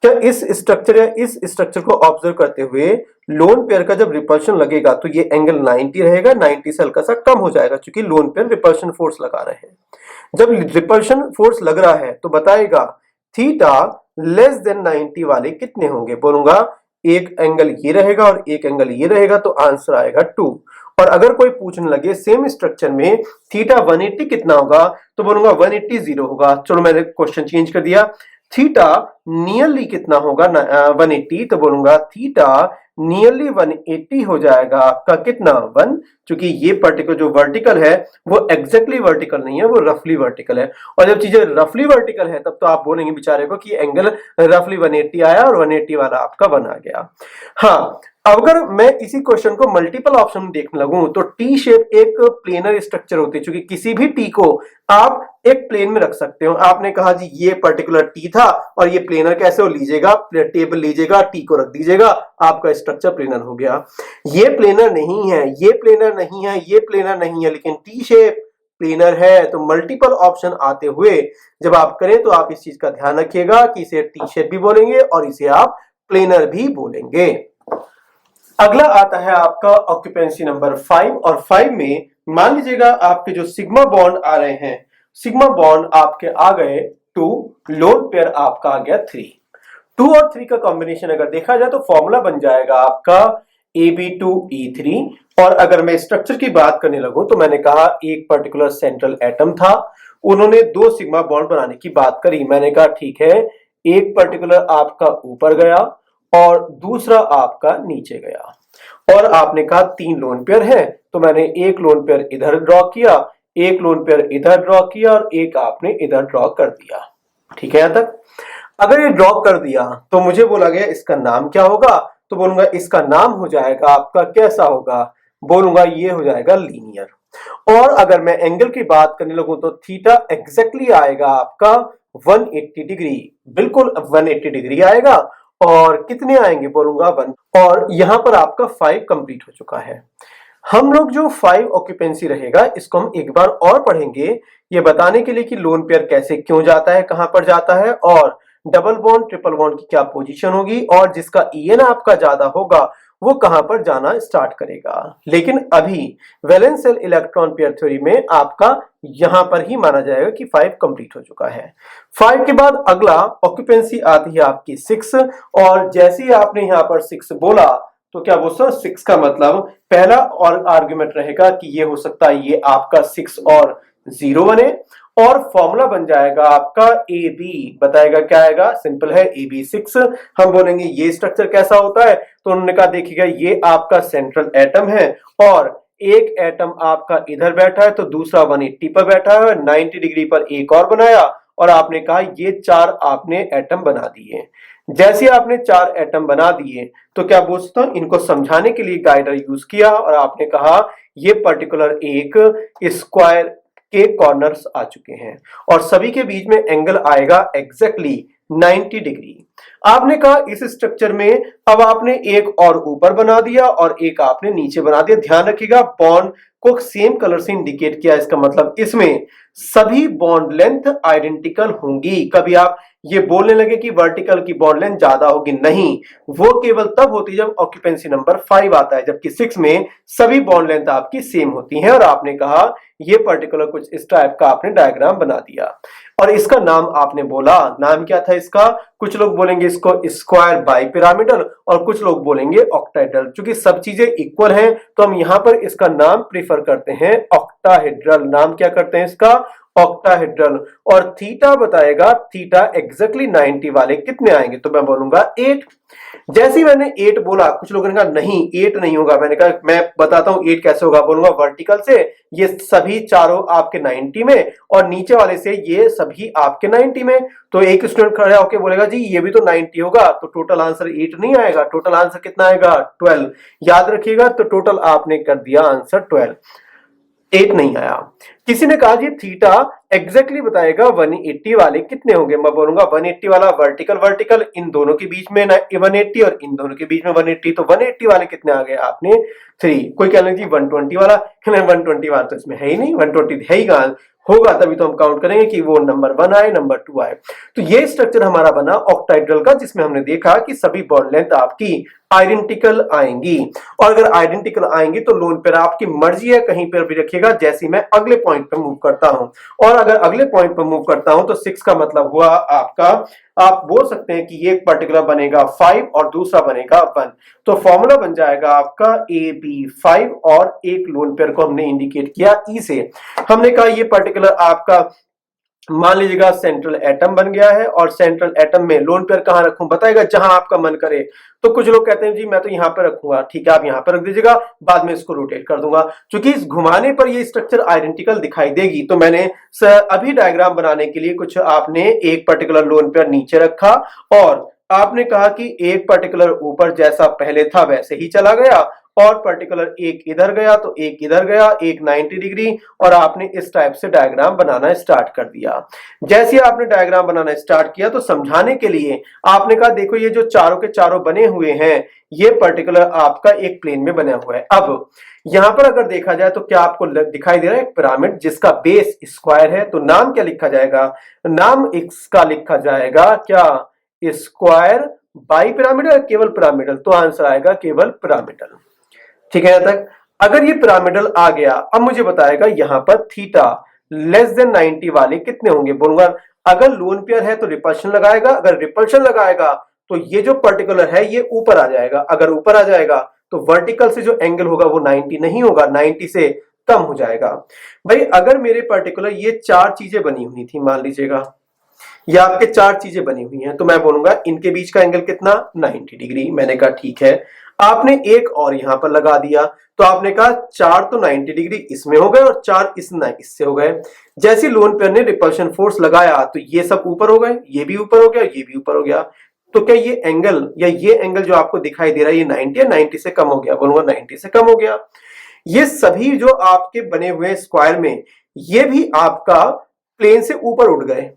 A: क्या इस स्ट्रक्चर या इस स्ट्रक्चर को ऑब्जर्व करते हुए लोन पेयर का जब रिपल्शन लगेगा तो ये एंगल 90 रहेगा, 90 से हल्का सा कम हो जाएगा क्योंकि लोन पेयर रिपल्शन फोर्स लगा रहे हैं। जब रिपल्शन फोर्स लग रहा है तो बताएगा थीटा लेस देन 90 वाले कितने होंगे, बोलूंगा एक एंगल ये रहेगा और एक एंगल ये रहेगा, तो आंसर आएगा 2। और अगर कोई पूछने लगे सेम स्ट्रक्चर में थीटा 180 कितना होगा, तो बोलूंगा 180 0 होगा। चलो मैंने क्वेश्चन चेंज कर दिया, थीटा नियरली कितना होगा 180, तो बोलूंगा थीटा नियरली 180 हो जाएगा आपका कितना 1, क्योंकि ये पर्टिकुलर जो वर्टिकल है वो एग्जैक्टली वर्टिकल नहीं है, वो रफली वर्टिकल है। और जब चीजें रफली वर्टिकल है तब तो आप बोलेंगे बेचारे को कि एंगल रफली 180 आया और 180 वाला आपका बन आ गया। हाँ, अगर मैं इसी क्वेश्चन को मल्टीपल ऑप्शन में देखने लगूं तो टी शेप एक प्लेनर स्ट्रक्चर होती है, क्योंकि किसी भी टी को आप एक प्लेन में रख सकते हो। आपने कहा जी ये पर्टिकुलर टी था और ये प्लेनर कैसे हो, लीजिएगा टेबल लीजिएगा, टी को रख दीजिएगा, आपका स्ट्रक्चर प्लेनर हो गया। ये प्लेनर नहीं है, ये प्लेनर नहीं है, ये प्लेनर नहीं है, लेकिन टी शेप प्लेनर है। तो मल्टीपल ऑप्शन आते हुए जब आप करें तो आप इस चीज का ध्यान रखिएगा कि इसे टी शेप भी बोलेंगे और इसे आप प्लेनर भी बोलेंगे। अगला आता है आपका ऑक्यूपेंसी नंबर 5, और 5 में मान लीजिएगा आपके जो सिग्मा बॉन्ड आ रहे हैं, सिग्मा बॉन्ड आपके आ गए 2, लोन पेयर आपका आ गया 3। 2 और 3 का कॉम्बिनेशन अगर देखा जाए तो फॉर्मूला बन जाएगा आपका Ab2E3। और अगर मैं स्ट्रक्चर की बात करने लगूं तो मैंने कहा एक पर्टिकुलर सेंट्रल एटम था, उन्होंने 2 सिग्मा बॉन्ड बनाने की बात करी। मैंने कहा ठीक है, एक पर्टिकुलर आपका ऊपर गया और दूसरा आपका नीचे गया, और आपने कहा 3 लोन पेयर है, तो मैंने एक लोन पेयर इधर ड्रॉ किया, एक लोन पेयर इधर ड्रॉ किया और एक आपने इधर ड्रॉ कर दिया। ठीक है यहां तक। अगर ये ड्रॉप कर दिया तो मुझे बोला गया इसका नाम क्या होगा, तो बोलूंगा इसका नाम हो जाएगा आपका कैसा होगा, बोलूंगा ये हो जाएगा लीनियर। और अगर मैं एंगल की बात करने लगूं तो थीटा एग्जैक्टली आएगा आपका 180 डिग्री, बिल्कुल 180 डिग्री आएगा। और कितने आएंगे, बोलूंगा 1। और यहां पर आपका 5 कंप्लीट हो चुका है। हम लोग जो 5 ऑक्यूपेंसी रहेगा इसको हम एक बार और पढ़ेंगे, ये बताने के लिए कि लोन पेयर कैसे क्यों जाता है, कहां पर जाता है, और डबल बॉन्ड ट्रिपल बॉन्ड की क्या पोजीशन होगी, और जिसका ईएन आपका ज्यादा होगा वो कहां पर जाना स्टार्ट करेगा। लेकिन अभी valence shell electron pair theory में आपका यहां पर ही माना जाएगा कि 5 कंप्लीट हो चुका है। 5 के बाद अगला ऑक्यूपेंसी आती है आपकी 6, और जैसे ही आपने यहां पर 6 बोला तो क्या बोलते 6 का मतलब पहला और आर्गुमेंट रहेगा कि ये हो सकता है ये आपका 6 और 0 बने, और फॉर्मूला बन जाएगा आपका ए बी, बताएगा क्या आएगा, सिंपल है ए बी 6। हम बोलेंगे ये स्ट्रक्चर कैसा होता है, तो उन्होंने कहा देखिएगा ये आपका सेंट्रल एटम है, और एक एटम आपका इधर बैठा है तो दूसरा 180 पर बैठा है, 90 डिग्री पर एक और बनाया, और आपने कहा ये 4 आपने एटम बना दिए। जैसे आपने 4 एटम बना दिए तो क्या बोल सकता हूं, इनको समझाने के लिए गाइडर यूज किया, और आपने कहा ये पर्टिकुलर एक स्क्वायर के कॉर्नर्स आ चुके हैं, और सभी के बीच में एंगल आएगा एग्जैक्टली 90 डिग्री। आपने कहा इस स्ट्रक्चर में अब आपने एक और ऊपर बना दिया और एक आपने नीचे बना दिया। ध्यान रखिएगा बॉन्ड को सेम कलर से इंडिकेट किया, इसका मतलब इसमें सभी बॉन्ड लेंथ आइडेंटिकल होंगी। कभी आप ये बोलने लगे कि वर्टिकल की बॉन्ड लेंथ ज्यादा होगी, नहीं, वो केवल तब होती है जब ऑक्यूपेंसी नंबर 5 आता है, जबकि 6 में सभी बॉन्ड लेंथ आपकी सेम होती हैं। और आपने कहा ये पर्टिकुलर कुछ इस टाइप का आपने डायग्राम बना दिया, और इसका नाम आपने बोला, नाम क्या था इसका, कुछ लोग बोलेंगे इसको स्क्वायर बाई पिरामिडल, और कुछ लोग बोलेंगे ऑक्टाहेड्रल। क्योंकि सब चीजें इक्वल हैं तो हम यहां पर इसका नाम प्रीफर करते हैं ऑक्टाहेड्रल। नाम क्या करते हैं इसका, ऑक्टाहेड्रल। और थीटा बताएगा, थीटा एग्जैक्टली 90 वाले कितने आएंगे, तो मैं बोलूंगा 8। जैसे ही मैंने 8 बोला कुछ लोगों ने कहा नहीं 8 नहीं होगा, मैंने कहा मैं बताता हूं 8 कैसे होगा, बोलूंगा वर्टिकल से ये सभी चारों आपके 90 में, और नीचे वाले से ये सभी आपके 90 में। तो एक स्टूडेंट खड़ा होकर बोलेगा जी ये भी तो 90 होगा, तो टोटल आंसर 8 नहीं आएगा, टोटल आंसर कितना आएगा 12। याद रखिएगा, तो टोटल आपने कर दिया आंसर 12, 8 नहीं आया। किसी ने कहा जी थीटा एग्जैक्टली बताएगा 180 वाले कितने होंगे, मैं बोलूंगा 180 वाला वर्टिकल वर्टिकल इन दोनों के बीच में 180 और इन दोनों के बीच में 180, तो 180 वाले कितने आ गए आपने 3। कोई कह लेंगे जी 120 वाला, 120 वाला तो इसमें है ही नहीं, 120 है ही कहां, होगा तभी तो हम काउंट करेंगे कि वो नंबर 1 आए नंबर 2 आए। तो ये स्ट्रक्चर हमारा बना ऑक्टाहेड्रल का, जिसमें हमने देखा कि सभी बॉन्ड लेंथ आपकी आइडेंटिकल आएंगी, और अगर आइडेंटिकल आएंगी तो लोन पेयर आपकी मर्जी है कहीं पर भी रखिएगा, जैसे मैं अगले पॉइंट पर मूव करता हूं। और अगर अगले पॉइंट पर मूव करता हूं तो 6 का मतलब हुआ आपका, आप बोल सकते हैं कि ये एक पर्टिकुलर बनेगा 5 और दूसरा बनेगा 1, तो फॉर्मूला बन जाएगा आपका ए बी 5, और एक लोन पेयर को हमने इंडिकेट किया ई से। हमने कहा ये पर्टिकुलर आपका मान लीजिएगा सेंट्रल एटम बन गया है, और सेंट्रल एटम में लोन पेयर कहां रखूं, बताएगा जहां आपका मन करे। तो कुछ लोग कहते हैं जी मैं तो यहां पर रखूंगा, ठीक है आप यहां पर रख दीजिएगा, बाद में इसको रोटेट कर दूंगा। क्योंकि इस घुमाने पर ये स्ट्रक्चर आइडेंटिकल दिखाई देगी, तो मैंने अभी डायग्राम बनाने के लिए कुछ आपने एक पर्टिकुलर लोन पेयर नीचे रखा, और आपने कहा कि एक पर्टिकुलर ऊपर जैसा पहले था वैसे ही चला गया, और पर्टिकुलर एक इधर गया तो एक इधर गया, एक 90 डिग्री, और आपने इस टाइप से डायग्राम बनाना स्टार्ट कर दिया। जैसे आपने डायग्राम बनाना स्टार्ट किया तो समझाने के लिए आपने कहा देखो ये जो चारों के चारों बने हुए हैं ये पर्टिकुलर आपका एक प्लेन में बना हुआ है। अब यहां पर अगर देखा जाए तो क्या आपको दिखाई दे रहा है एक पिरामिड जिसका बेस स्क्वायर है, तो नाम क्या लिखा जाएगा, नाम इसका लिखा जाएगा क्या, स्क्वायर बाई पिरामिडल या केवल पिरामिडल, तो आंसर आएगा केवल पिरामिडल। ठीक है, यहां तक अगर ये पिरामिडल आ गया, अब मुझे बताएगा यहां पर थीटा लेस देन 90 वाले कितने होंगे, बोलूंगा अगर लोन पेयर है तो रिपल्शन लगाएगा, अगर रिपल्शन लगाएगा तो ये जो पर्टिकुलर है ये ऊपर आ जाएगा, अगर ऊपर आ जाएगा तो वर्टिकल से जो एंगल होगा वो 90 नहीं होगा, 90 से कम हो जाएगा। भाई अगर मेरे पर्टिकुलर ये 4 चीजें बनी हुई थी, मान लीजिएगा ये आपके चार चीजें बनी हुई हैं, तो मैं बोलूंगा इनके बीच का एंगल कितना 90 डिग्री। मैंने कहा ठीक है। आपने एक और यहां पर लगा दिया, तो आपने कहा चार तो 90 डिग्री इसमें हो गए और चार इससे हो गए। जैसे लोन पेयर ने रिपल्शन फोर्स लगाया तो ये सब ऊपर हो गए, ये भी ऊपर हो गया, ये भी ऊपर हो गया। तो क्या ये एंगल या ये एंगल जो आपको दिखाई दे रहा है ये 90 या 90 से कम हो गया? बोलूंगा 90 से कम हो गया। ये सभी जो आपके बने हुए स्क्वायर में ये भी आपका प्लेन से ऊपर उठ गए।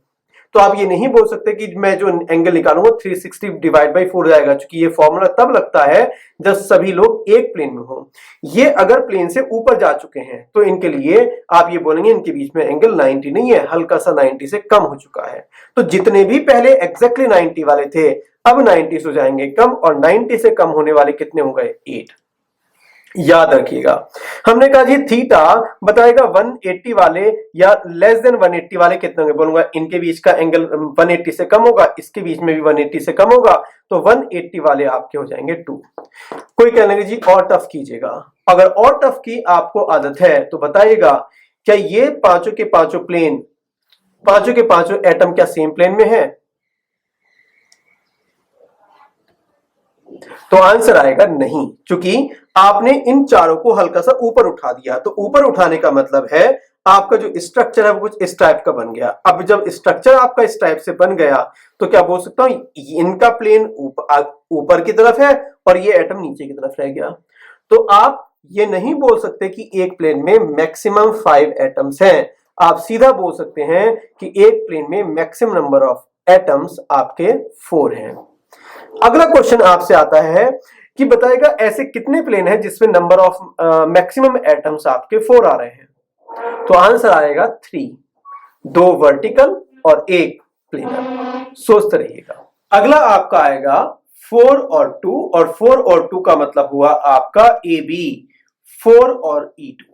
A: तो आप ये नहीं बोल सकते कि मैं जो एंगल निकालूंगा 360 डिवाइड बाई 4 जाएगा, क्योंकि ये फॉर्मूला तब लगता है जब सभी लोग एक प्लेन में हो। ये अगर प्लेन से ऊपर जा चुके हैं तो इनके लिए आप ये बोलेंगे इनके बीच में एंगल 90 नहीं है, हल्का सा 90 से कम हो चुका है। तो जितने भी पहले एग्जैक्टली 90 वाले थे अब 90 हो जाएंगे कम, और 90 से कम होने वाले कितने हो गए? 8। याद रखिएगा। हमने कहा जी थीटा बताएगा 180 वाले या लेस देन 180 वाले कितने होंगे? बोलूंगा इनके बीच का एंगल 180 से कम होगा, इसके बीच में भी 180 से कम होगा, तो 180 वाले आपके हो जाएंगे 2। कोई कहने लगे जी और टफ कीजिएगा। अगर और टफ की आपको आदत है तो बताइएगा क्या ये पांचों के पांचों प्लेन, पांचों के पांचों एटम क्या सेम प्लेन में है? तो आंसर आएगा नहीं, क्योंकि आपने इन चारों को हल्का सा ऊपर उठा दिया। तो ऊपर उठाने का मतलब है आपका जो स्ट्रक्चर है वो कुछ इस टाइप का बन गया। अब जब स्ट्रक्चर आपका इस टाइप से बन गया तो क्या बोल सकता हूं इनका प्लेन ऊपर की तरफ है और ये एटम नीचे की तरफ रह गया। तो आप ये नहीं बोल सकते कि एक प्लेन में मैक्सिमम 5 एटम्स हैं। आप सीधा बोल सकते हैं कि एक प्लेन में मैक्सिमम नंबर ऑफ एटम्स आपके 4 हैं। अगला क्वेश्चन आपसे आता है कि बताएगा ऐसे कितने प्लेन हैं जिसमें नंबर ऑफ मैक्सिमम एटम्स आपके 4 आ रहे हैं? तो आंसर आएगा 3, 2 वर्टिकल और 1 प्लेनर। सोचते रहिएगा। अगला आपका आएगा 4 और 2, और 4 और 2 का मतलब हुआ आपका ए बी, 4 और E2।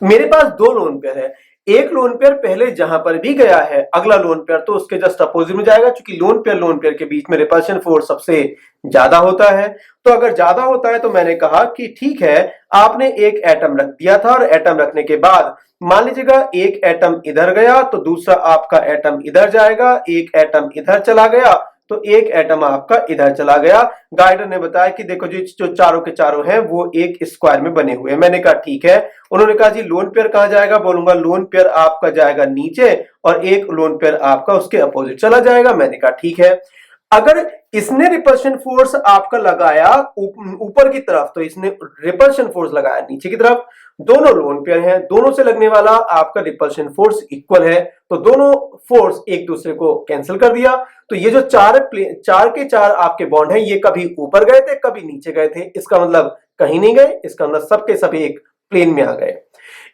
A: मेरे पास दो लोन पेयर है, एक लोन पेयर पहले जहां पर भी गया है अगला लोन पेयर तो उसके जस्ट अपोजिट में जाएगा, क्योंकि लोन पेयर के बीच में रिपल्शन फोर्स सबसे ज्यादा होता है। तो अगर ज्यादा होता है तो मैंने कहा कि ठीक है, आपने एक एटम रख दिया था और एटम रखने के बाद मान लीजिएगा एक एटम इधर गया तो दूसरा आपका एटम इधर जाएगा, एक एटम इधर चला गया तो एक एटम आपका इधर चला गया। गाइडर ने बताया कि देखो जी जो चारों के चारों हैं वो एक स्क्वायर में बने हुए हैं। मैंने कहा ठीक है। उन्होंने कहा जी लोन पेयर कहां जाएगा? बोलूंगा लोन पेयर आपका जाएगा नीचे और एक लोन पेयर आपका उसके अपोजिट चला जाएगा। मैंने कहा ठीक है। अगर इसने रिपल्शन फोर्स आपका लगाया ऊपर की तरफ तो इसने रिपल्शन फोर्स लगाया नीचे की तरफ। दोनों लोन पेयर हैं, दोनों से लगने वाला आपका रिपल्शन फोर्स इक्वल है, तो दोनों फोर्स एक दूसरे को कैंसिल कर दिया। तो ये जो चार के चार आपके बॉन्ड हैं ये कभी ऊपर गए थे कभी नीचे गए थे, इसका मतलब कहीं नहीं गए, इसका मतलब सबके सभी एक प्लेन में आ गए।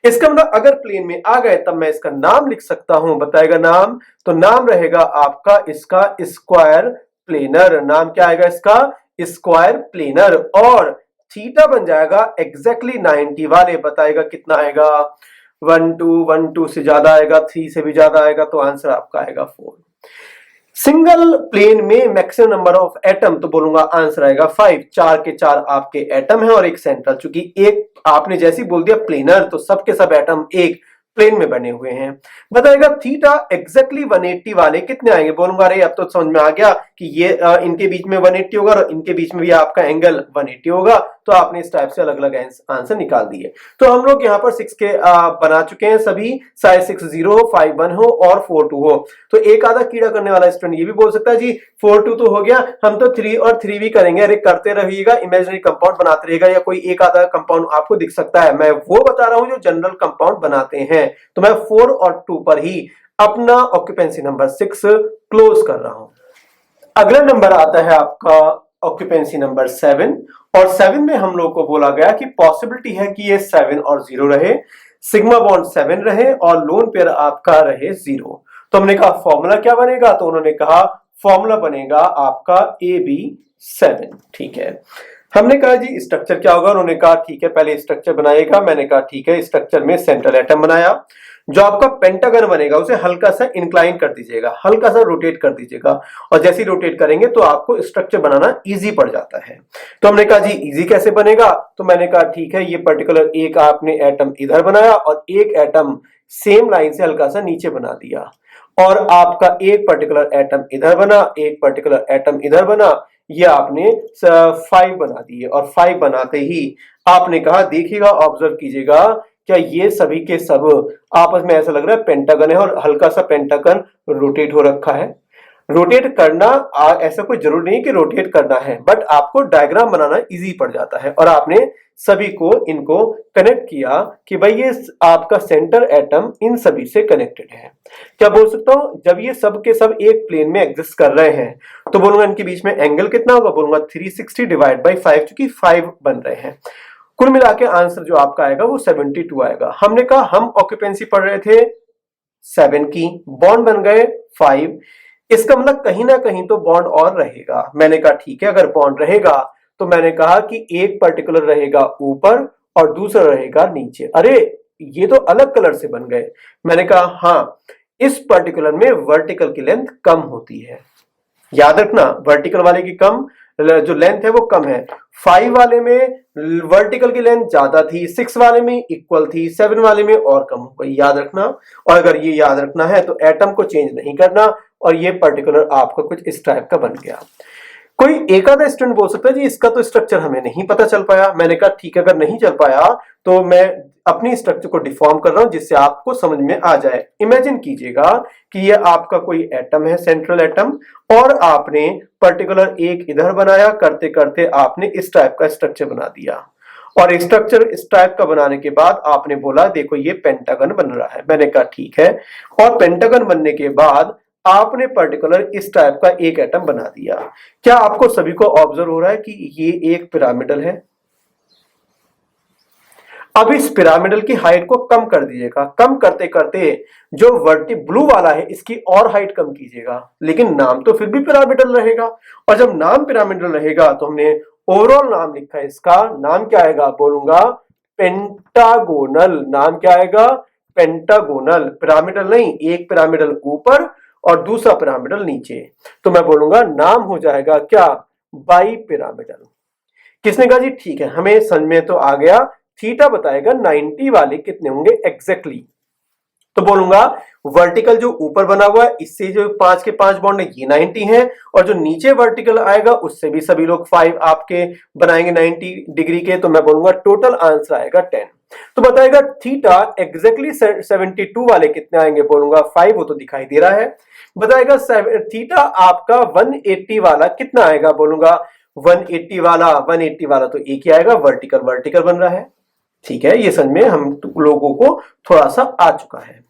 A: इसका मतलब अगर प्लेन में आ गए तब मैं इसका नाम लिख सकता हूं। बताएगा नाम, तो नाम रहेगा आपका इसका स्क्वायर प्लेनर। नाम क्या आएगा इसका? Square planar. और थीटा बन जाएगा एग्जैक्टली 90 वाले। बताएगा कितना आएगा? 1 2 से ज्यादा आएगा, 3 से भी ज्यादा आएगा, तो आंसर आपका आएगा 4। सिंगल प्लेन में मैक्सिमम नंबर ऑफ एटम, तो बोलूंगा आंसर आएगा 5। 4 के 4 आपके एटम है और एक सेंट्रल, चूंकि एक आपने जैसे ही बोल दिया प्लेनर तो सबके सब एटम एक प्लेन में बने हुए हैं। बताएगा थीटा एग्जैक्टली 180 वाले कितने आएंगे? बोलूंगा अरे अब तो समझ में आ गया कि ये इनके बीच में 180 होगा और इनके बीच में भी आपका एंगल 180 होगा। तो आपने इस टाइप से अलग अलग आंसर निकाल दिए। तो हम लोग यहाँ पर 6 के बना चुके हैं सभी, चाहे 6 0 5 1 हो और 4 2 हो। तो एक आधा कीड़ा करने वाला स्टूडेंट ये भी बोल सकता है जी 4 2 तो हो गया, हम तो 3 और 3 भी करेंगे। अरे करते रहिएगा, इमेजिनरी कंपाउंड बनाते रहिएगा, या कोई एक आधा कंपाउंड आपको दिख सकता है। मैं वो बता रहा हूं जो जनरल कंपाउंड बनाते हैं। तो मैं 4 और 2 पर ही अपना ऑक्यूपेंसी नंबर 6 क्लोज कर रहा हूं। अगला नंबर आता है आपका ऑक्यूपेंसी नंबर 7, और 7 में हम लोग को बोला गया कि पॉसिबिलिटी है कि ये 7 और 0 रहे, सिग्मा बॉन्ड 7 रहे और लोन पेयर आपका रहे 0। तो हमने कहा फॉर्मूला क्या बनेगा? तो उन्होंने कहा फॉर्मूला बनेगा आपका AB7। ठीक है। हमने कहा जी स्ट्रक्चर क्या होगा? उन्होंने कहा ठीक है पहले स्ट्रक्चर बनाएगा। मैंने कहा ठीक है। स्ट्रक्चर में सेंट्रल एटम बनाया। जो आपका पेंटागन बनेगा उसे हल्का सा इंक्लाइन कर दीजिएगा, हल्का सा रोटेट कर दीजिएगा, और जैसे ही रोटेट करेंगे तो आपको स्ट्रक्चर बनाना इजी पड़ जाता है। तो हमने कहा जी इजी कैसे बनेगा? तो मैंने कहा ठीक है, ये पर्टिकुलर एक आपने एटम इधर बनाया और एक एटम सेम लाइन से हल्का सा नीचे बना दिया, और आपका एक पर्टिकुलर एटम इधर बना, एक पर्टिकुलर एटम इधर बना, ये आपने 5 बना दिए और 5 बनाते ही आपने कहा देखिएगा, ऑब्जर्व कीजिएगा, क्या ये सभी के सब आपस में ऐसा लग रहा है पेंटागन है और हल्का सा पेंटागन रोटेट हो रखा है। रोटेट करना ऐसा कोई जरूरी नहीं कि रोटेट करना है, बट आपको डायग्राम बनाना इजी पड़ जाता है और आपने सभी को इनको कनेक्ट किया कि भाई ये आपका सेंटर एटम इन सभी से कनेक्टेड है। क्या बोल सकता हूं, जब ये सब के सब एक प्लेन में एग्जिस्ट कर रहे हैं तो बोलूंगा इनके बीच में एंगल कितना होगा, बोलूंगा 360 डिवाइड बाई 5, क्योंकि 5 बन रहे हैं। कुल मिला के आंसर जो आपका आएगा वो 72 आएगा। हमने कहा हम ऑक्यूपेंसी पढ़ रहे थे 7 की, बॉन्ड बन गए 5, इसका मतलब कहीं ना कहीं तो बॉन्ड और रहेगा। मैंने कहा ठीक है, अगर बॉन्ड रहेगा तो मैंने कहा कि एक पर्टिकुलर रहेगा ऊपर और दूसरा रहेगा नीचे। अरे ये तो अलग कलर से बन गए। मैंने कहा हाँ, इस पर्टिकुलर में वर्टिकल की लेंथ कम होती है, याद रखना, वर्टिकल वाले की कम जो लेंथ है वो कम है। 5 वाले में वर्टिकल की लेंथ ज्यादा थी, 6 वाले में इक्वल थी, 7 वाले में और कम हो गई, याद रखना। और अगर ये याद रखना है तो एटम को चेंज नहीं करना और ये पर्टिकुलर आपका कुछ इस टाइप का बन गया। कोई एक आधा स्टूडेंट बोल सकता है जी इसका तो स्ट्रक्चर हमें नहीं पता चल पाया। मैंने कहा ठीक है, अगर नहीं चल पाया तो मैं अपनी स्ट्रक्चर को डिफॉर्म कर रहा हूं जिससे आपको समझ में आ जाए। इमेजिन कीजिएगा कि ये आपका कोई एटम है, सेंट्रल एटम, और आपने पर्टिकुलर एक इधर बनाया, करते करते आपने इस टाइप का स्ट्रक्चर बना दिया और स्ट्रक्चर इस टाइप का बनाने के बाद आपने बोला देखो ये पेंटागन बन रहा है। मैंने कहा ठीक है, और पेंटागन बनने के बाद आपने पर्टिकुलर इस टाइप का एक एटम बना दिया। क्या आपको सभी को ऑब्जर्व हो रहा है कि ये एक पिरामिडल है? अब इस पिरामिडल की हाइट को कम कर दीजिएगा, कम करते करते जो वर्टी ब्लू वाला है इसकी और हाइट कम कीजिएगा, लेकिन नाम तो फिर भी पिरामिडल रहेगा। और जब नाम पिरामिडल रहेगा तो हमने ओवरऑल नाम लिखा है, इसका नाम क्या आएगा, बोलूंगा पेंटागोनल। नाम क्या आएगा, पेंटागोनल। पिरामिडल नहीं, एक पिरामिडल ऊपर और दूसरा पिरामिडल नीचे, तो मैं बोलूंगा नाम हो जाएगा क्या, बाई पिरामिडल। किसने कहा जी ठीक है, हमें समझ में तो आ गया। थीटा बताएगा 90 वाले कितने होंगे एग्जैक्टली, तो बोलूंगा वर्टिकल जो ऊपर बना हुआ है इससे जो 5 के 5 बॉन्ड है ये 90 है, और जो नीचे वर्टिकल आएगा उससे भी सभी लोग 5 आपके बनाएंगे 90 डिग्री के, तो मैं बोलूंगा टोटल आंसर आएगा 10। तो बताएगा थीटा एग्जैक्टली 72 वाले कितने आएंगे, बोलूंगा 5, वो तो दिखाई दे रहा है। बताएगा थीटा आपका 180 वाला कितना आएगा, बोलूंगा 180 वाला, 180 वाला तो एक ही आएगा, वर्टिकल वर्टिकल बन रहा है। ठीक है, ये समझ में हम लोगों को थोड़ा सा आ चुका है।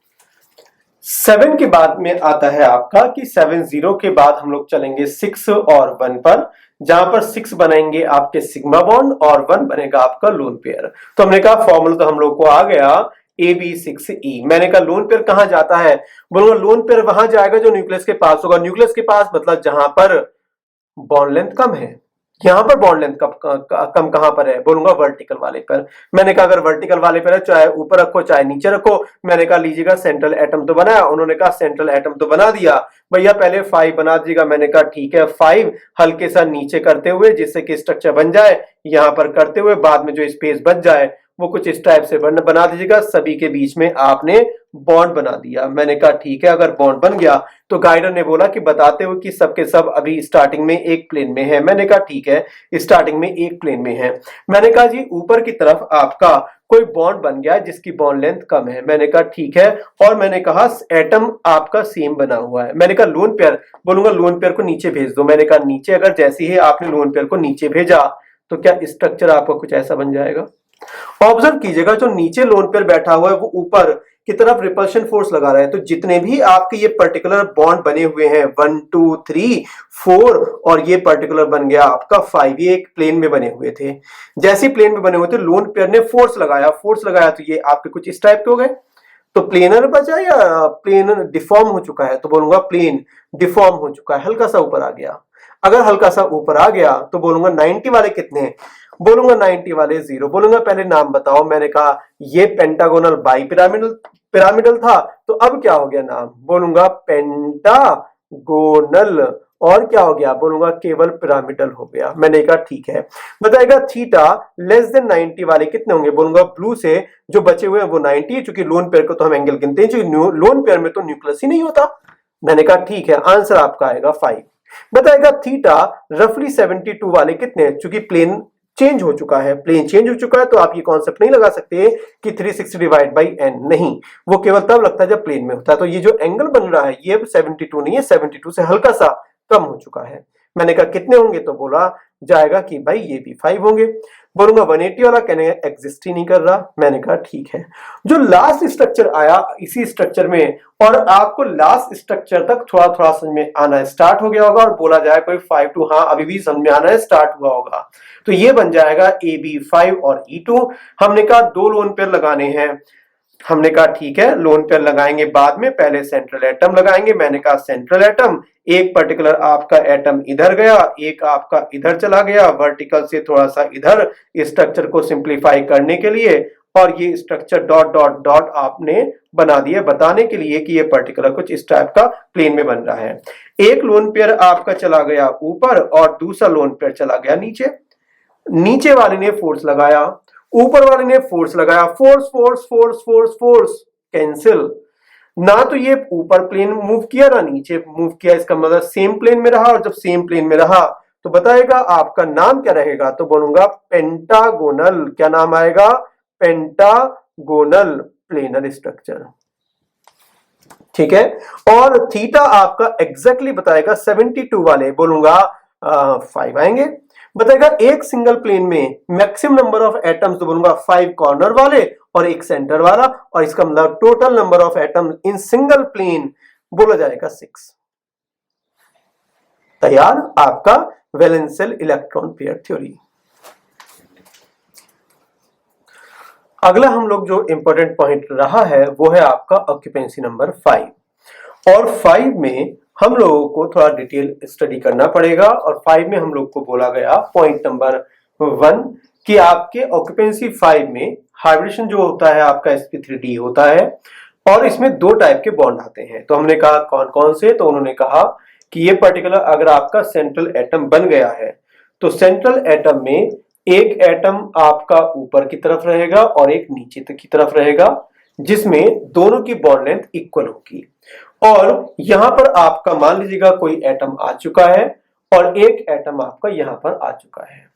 A: 7 के बाद में आता है आपका कि 70 के बाद हम लोग चलेंगे 6 और 1 पर, जहां पर 6 बनाएंगे आपके सिग्मा बॉन्ड और 1 बनेगा आपका लोन पेयर। तो हमने कहा फॉर्मूला तो हम लोग को आ गया AB6E। मैंने कहा लोन पेयर कहां जाता है, बोलूंगा लोन पेयर वहां जाएगा जो न्यूक्लियस के पास होगा। न्यूक्लियस के पास मतलब जहां पर बॉन्ड लेंथ कम है। यहां पर बॉन्ड लेंथ कम कहां पर है, बोलूंगा वर्टिकल वाले पर। मैंने कहा अगर वर्टिकल वाले पर है चाहे ऊपर रखो चाहे नीचे रखो। मैंने कहा लीजिएगा सेंट्रल एटम तो बनाया, उन्होंने कहा सेंट्रल एटम तो बना दिया, भैया पहले 5 बना दीजिएगा। मैंने कहा ठीक है, 5 हल्के सा नीचे करते हुए जिससे कि स्ट्रक्चर बन जाए, यहां पर करते हुए बाद में जो स्पेस बच जाए वो कुछ इस टाइप से बना दीजिएगा। सभी के बीच में आपने बॉन्ड बना दिया। मैंने कहा ठीक है, अगर बॉन्ड बन गया तो गाइडर ने बोला कि बताते हुए कि सबके सब अभी स्टार्टिंग में एक प्लेन में है। मैंने कहा ठीक है, स्टार्टिंग में एक प्लेन में है। मैंने कहा जी ऊपर की तरफ आपका कोई बॉन्ड बन गया जिसकी बॉन्ड लेंथ कम है। मैंने कहा ठीक है, और मैंने कहा एटम आपका सेम बना हुआ है। मैंने कहा लोन पेयर, बोलूंगा लोन पेयर को नीचे भेज दो। मैंने कहा नीचे, अगर जैसे ही आपने लोन पेयर को नीचे भेजा तो क्या स्ट्रक्चर आपका कुछ ऐसा बन जाएगा। ऑब्जर्व कीजिएगा जो नीचे लोन पेयर बैठा हुआ है वो ऊपर की तरफ रिपल्शन फोर्स लगा रहा है, तो जितने भी आपके ये पर्टिकुलर बॉन्ड बने हुए हैं 1 2 3 4 और ये पर्टिकुलर बन गया आपका 5, ये एक प्लेन में बने हुए थे। जैसे प्लेन में बने हुए थे लोन पेयर ने फोर्स लगाया तो ये आपके कुछ इस टाइप के हो गए। तो प्लेनर बचा या प्लेन डिफॉर्म हो चुका है, तो बोलूंगा प्लेन डिफॉर्म हो चुका है, हल्का सा ऊपर आ गया। अगर हल्का सा ऊपर आ गया तो बोलूंगा 90 वाले कितने हैं, बोलूंगा 90 वाले 0। बोलूंगा पहले नाम बताओ। मैंने कहा ये पेंटागोनल बाई पिरामिडल था, तो अब क्या हो गया नाम, बोलूंगा पेंटागोनल। और क्या हो गया, बोलूंगा केवल पिरामिडल हो गया। मैंने कहा ठीक है। बताएगा थीटा लेस देन 90 वाले कितने होंगे, बोलूंगा ब्लू से जो बचे हुए हैं वो 90 है, क्योंकि लोन पेयर को तो हम एंगल गिनते हैं, क्योंकि लोन पेयर में तो न्यूक्लियस ही नहीं होता। मैंने कहा ठीक है, आंसर आपका आएगा 5। बताएगा थीटा रफली 72 वाले कितने हैं? चूंकि प्लेन चेंज हो चुका है, प्लेन चेंज हो चुका है, तो आप ये कॉन्सेप्ट नहीं लगा सकते कि 360 डिवाइड बाई n, नहीं, वो केवल तब लगता है जब प्लेन में होता है। तो ये जो एंगल बन रहा है ये 72 नहीं है, 72 से हल्का सा कम हो चुका है। मैंने कहा कितने होंगे, तो बोला जाएगा कि भाई ये भी 5 होंगे। बोलूंगा 180 वाला कहने एग्जिस्ट ही नहीं कर रहा। मैंने कहा ठीक है। जो लास्ट स्ट्रक्चर आया इसी स्ट्रक्चर में, और आपको लास्ट स्ट्रक्चर तक थोड़ा थोड़ा समझ में आना स्टार्ट हो गया होगा, और बोला जाए कोई 5 2, हाँ अभी भी समझ में आना स्टार्ट हुआ होगा। तो ये बन जाएगा AB5 और E2। हमने कहा 2 लोन पेयर लगाने हैं। हमने कहा ठीक है, लोन पेयर लगाएंगे बाद में, पहले सेंट्रल एटम लगाएंगे। मैंने कहा सेंट्रल एटम, एक पर्टिकुलर आपका एटम इधर गया, एक आपका इधर चला गया, वर्टिकल से थोड़ा सा इधर, स्ट्रक्चर को सिंप्लीफाई करने के लिए, और ये स्ट्रक्चर डॉट डॉट डॉट आपने बना दिया बताने के लिए कि ये पर्टिकुलर कुछ इस टाइप का प्लेन में बन रहा है। एक लोन पेयर आपका चला गया ऊपर और दूसरा लोन पेयर चला गया नीचे। नीचे वाले ने फोर्स लगाया, ऊपर वाले ने फोर्स लगाया, force force force force force cancel. ना तो ये ऊपर प्लेन मूव किया ना नीचे मूव किया, इसका मतलब सेम प्लेन में रहा। और जब सेम प्लेन में रहा तो बताएगा आपका नाम क्या रहेगा, तो बोलूंगा पेंटागोनल। क्या नाम आएगा? Pentagonal planar structure. ठीक है। और थीटा आपका एग्जैक्टली बताएगा 72 वाले, बोलूंगा 5 आएंगे। बताएगा एक सिंगल प्लेन में मैक्सिमम नंबर ऑफ एटम्स, तो बोलूंगा 5 कॉर्नर वाले और एक सेंटर वाला, और इसका मतलब total number of atoms in single plane बोला जाएगा 6। तैयार आपका वैलेंशियल इलेक्ट्रॉन पेयर थ्योरी। अगला हम लोग जो इंपॉर्टेंट पॉइंट रहा है वो है आपका ऑक्यूपेंसी नंबर 5। और 5 में हम लोगों को थोड़ा डिटेल स्टडी करना पड़ेगा। और 5 में हम लोग को बोला गया पॉइंट नंबर 1 कि आपके ऑक्यूपेंसी 5 में हाइब्रिडेशन जो होता है आपका sp3d होता है, और इसमें 2 टाइप के बॉन्ड आते हैं। तो हमने कहा कौन कौन से, तो उन्होंने कहा कि ये पर्टिकुलर अगर आपका सेंट्रल एटम बन गया है तो सेंट्रल एटम में एक एटम आपका ऊपर की तरफ रहेगा और एक नीचे की तरफ रहेगा, जिसमें दोनों की बॉन्ड लेंथ इक्वल होगी। और यहां पर आपका मान लीजिएगा कोई एटम आ चुका है और एक एटम आपका यहां पर आ चुका है।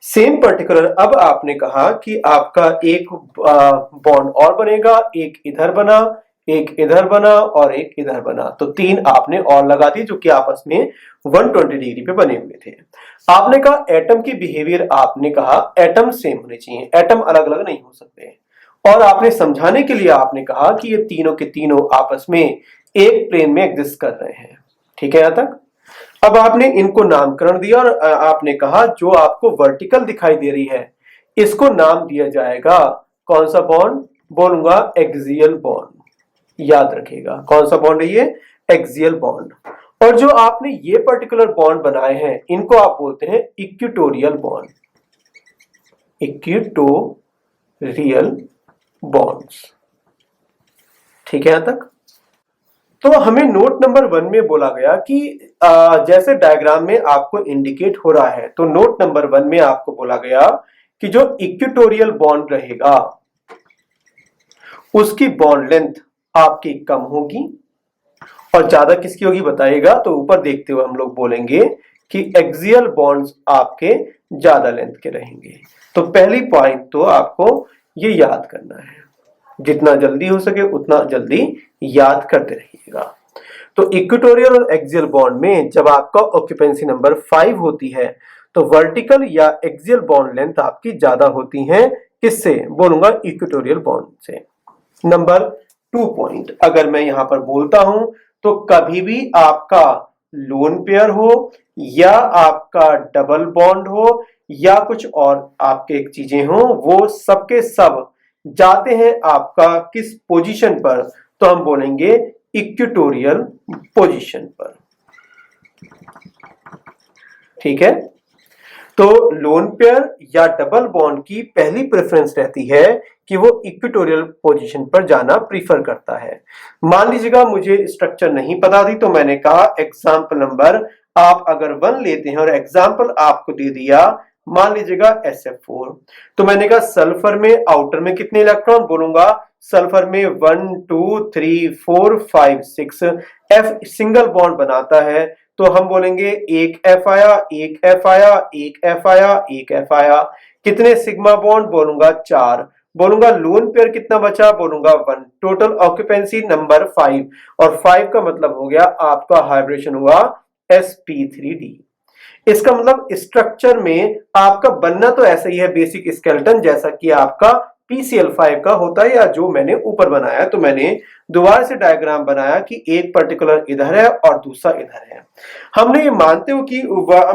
A: सेम पर्टिकुलर अब आपने कहा कि आपका एक बॉन्ड और बनेगा, एक इधर बना, एक इधर बना और एक इधर बना, तो 3 आपने और लगा दी जो कि आपस में 120 डिग्री पे बने हुए थे। आपने कहा एटम की बिहेवियर, आपने कहा एटम सेम होने चाहिए, एटम अलग अलग नहीं हो सकते। और आपने समझाने के लिए आपने कहा कि ये तीनों के तीनों आपस में एक प्लेन में एग्जिस्ट कर रहे हैं। ठीक है यहां तक। अब आपने इनको नामकरण दिया और आपने कहा जो आपको वर्टिकल दिखाई दे रही है इसको नाम दिया जाएगा कौन सा बॉन्ड, बोलूंगा एक्सियल बॉन्ड। याद रखिएगा कौन सा बॉन्ड है ये, एक्सियल बॉन्ड। और जो आपने ये पर्टिकुलर बॉन्ड बनाए हैं इनको आप बोलते हैं इक्वेटोरियल बॉन्ड, इक्वेटोरियल बॉन्ड्स। ठीक है यहां तक। तो हमें नोट नंबर 1 में बोला गया कि जैसे डायग्राम में आपको इंडिकेट हो रहा है, तो नोट नंबर 1 में आपको बोला गया कि जो इक्वेटोरियल बॉन्ड रहेगा उसकी बॉन्ड लेंथ आपकी कम होगी और ज्यादा किसकी होगी बताइएगा। तो ऊपर देखते हुए हम लोग बोलेंगे कि एक्सियल बॉन्ड्स आपके ज्यादा लेंथ के रहेंगे। तो पहली पॉइंट तो आपको ये याद करना है, जितना जल्दी हो सके उतना जल्दी याद करते रहिएगा। तो इक्वेटोरियल और एक्सियल बॉन्ड में जब आपका ऑक्यूपेंसी नंबर 5 होती है तो वर्टिकल या एक्सियल बॉन्ड लेंथ आपकी ज्यादा होती है, किससे, बोलूंगा इक्वेटोरियल बॉन्ड से। नंबर 2 पॉइंट अगर मैं यहां पर बोलता हूं तो कभी भी आपका लोन पेयर हो या आपका डबल बॉन्ड हो या कुछ और आपके चीजें हो, वो सबके सब जाते हैं आपका किस पोजीशन पर, तो हम बोलेंगे इक्वेटोरियल पोजीशन पर। ठीक है। तो लोन पेयर या डबल बॉन्ड की पहली प्रेफरेंस रहती है कि वो इक्वेटोरियल पोजीशन पर जाना प्रीफर करता है। मान लीजिएगा मुझे स्ट्रक्चर नहीं पता थी तो मैंने कहा एग्जांपल नंबर आप अगर 1 लेते हैं और एग्जांपल आपको दे दिया मान लीजिएगा SF4, तो मैंने कहा सल्फर में आउटर में कितने इलेक्ट्रॉन, बोलूंगा सल्फर में 1 2 3 4 5 6 F सिंगल बॉन्ड बनाता है, तो हम बोलेंगे एक F आया, एक F आया, एक F आया, एक F आया। कितने सिग्मा बॉन्ड? बोलूंगा 4। बोलूंगा लोन पेयर कितना बचा? बोलूंगा 1। टोटल ऑक्यूपेंसी नंबर 5, और 5 का मतलब हो गया आपका हाइब्रिडेशन हुआ sp3d। इसका मतलब स्ट्रक्चर में आपका बनना तो ऐसा ही है, बेसिक स्केलेटन जैसा कि आपका PCl5 का होता है, या जो मैंने ऊपर बनाया। तो मैंने दोबारा से डायग्राम बनाया कि एक पर्टिकुलर इधर है और दूसरा इधर है। हमने ये मानते हो कि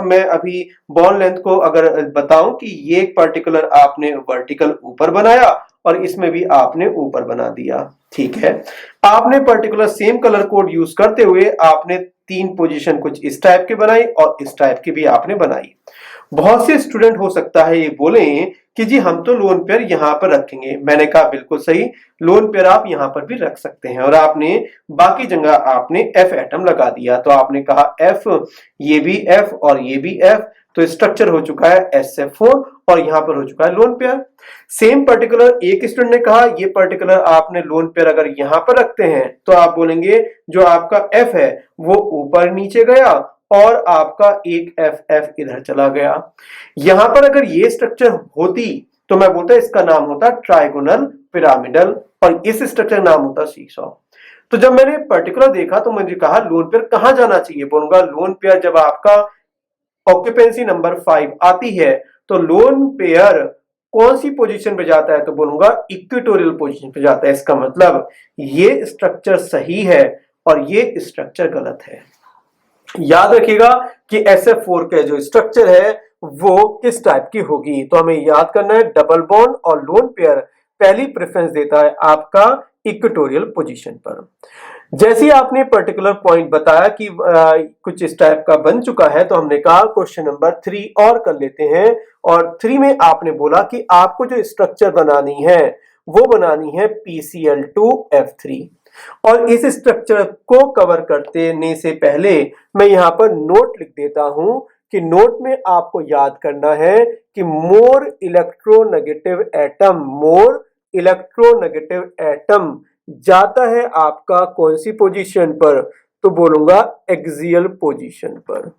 A: मैं अभी बॉन्ड लेंथ को अगर बताऊं कि ये एक पर्टिकुलर आपने वर्टिकल ऊपर बनाया और इसमें भी आपने ऊपर बना दिया, ठीक है। आपने particular same colour code use करते हुए आपने 3 पोजीशन कुछ इस टाइप की बनाई और इस टाइप की भी आपने बनाई। बहुत से स्टूडेंट हो सकता है ये बोले कि जी हम तो लोन पेयर यहां पर रखेंगे। मैंने कहा बिल्कुल सही, लोन पेयर आप यहां पर भी रख सकते हैं, और आपने बाकी जगह आपने F एटम लगा दिया। तो आपने कहा F, ये भी F और ये भी F, तो स्ट्रक्चर हो चुका है SF4 और यहां पर हो चुका है लोन पेयर। सेम पर्टिकुलर एक स्टूडेंट ने कहा ये पर्टिकुलर आपने लोन पेयर अगर यहां पर रखते हैं तो आप बोलेंगे जो आपका F है वो ऊपर नीचे गया और आपका एक FF इधर चला गया। यहां पर अगर ये स्ट्रक्चर होती तो मैं बोलता इसका नाम होता ट्राइगोनल पिरामिडल, और इस स्ट्रक्चर नाम होता सीसॉ। तो जब मैंने पर्टिकुलर देखा तो मुझे कहा लोन पेयर कहां जाना चाहिए। बोलूंगा लोन पेयर जब आपका ऑक्यूपेंसी नंबर 5 आती है तो लोन पेयर कौन सी पोजीशन पे जाता है, तो बोलूंगा इक्वेटोरियल पोजीशन पे जाता है। इसका मतलब ये स्ट्रक्चर सही है और ये स्ट्रक्चर गलत है। याद रखिएगा कि SF4 का जो स्ट्रक्चर है वो किस टाइप की होगी। तो हमें याद करना है डबल बॉन्ड और लोन पेयर पहली प्रेफरेंस देता है आपका इक्वेटोरियल पोजीशन पर। जैसे ही आपने पर्टिकुलर पॉइंट बताया कि कुछ इस टाइप का बन चुका है, तो हमने कहा क्वेश्चन नंबर 3 और कर लेते हैं। और 3 में आपने बोला कि आपको जो स्ट्रक्चर बनानी है वो बनानी है PCl2F3। और इस स्ट्रक्चर को कवर करने से पहले मैं यहां पर नोट लिख देता हूं कि नोट में आपको याद करना है कि मोर इलेक्ट्रोनेगेटिव एटम जाता है आपका कौन सी पोजीशन पर, तो बोलूंगा एक्सियल पोजीशन पर,